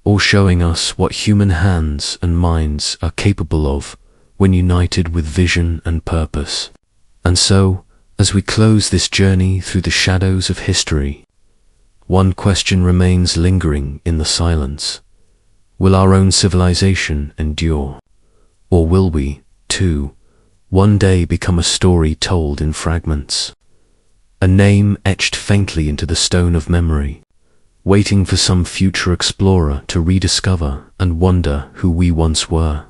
all showing us what human hands and minds are capable of when united with vision and purpose. And so, as we close this journey through the shadows of history, one question remains lingering in the silence. Will our own civilization endure? Or will we, too, one day become a story told in fragments? A name etched faintly into the stone of memory, waiting for some future explorer to rediscover and wonder who we once were.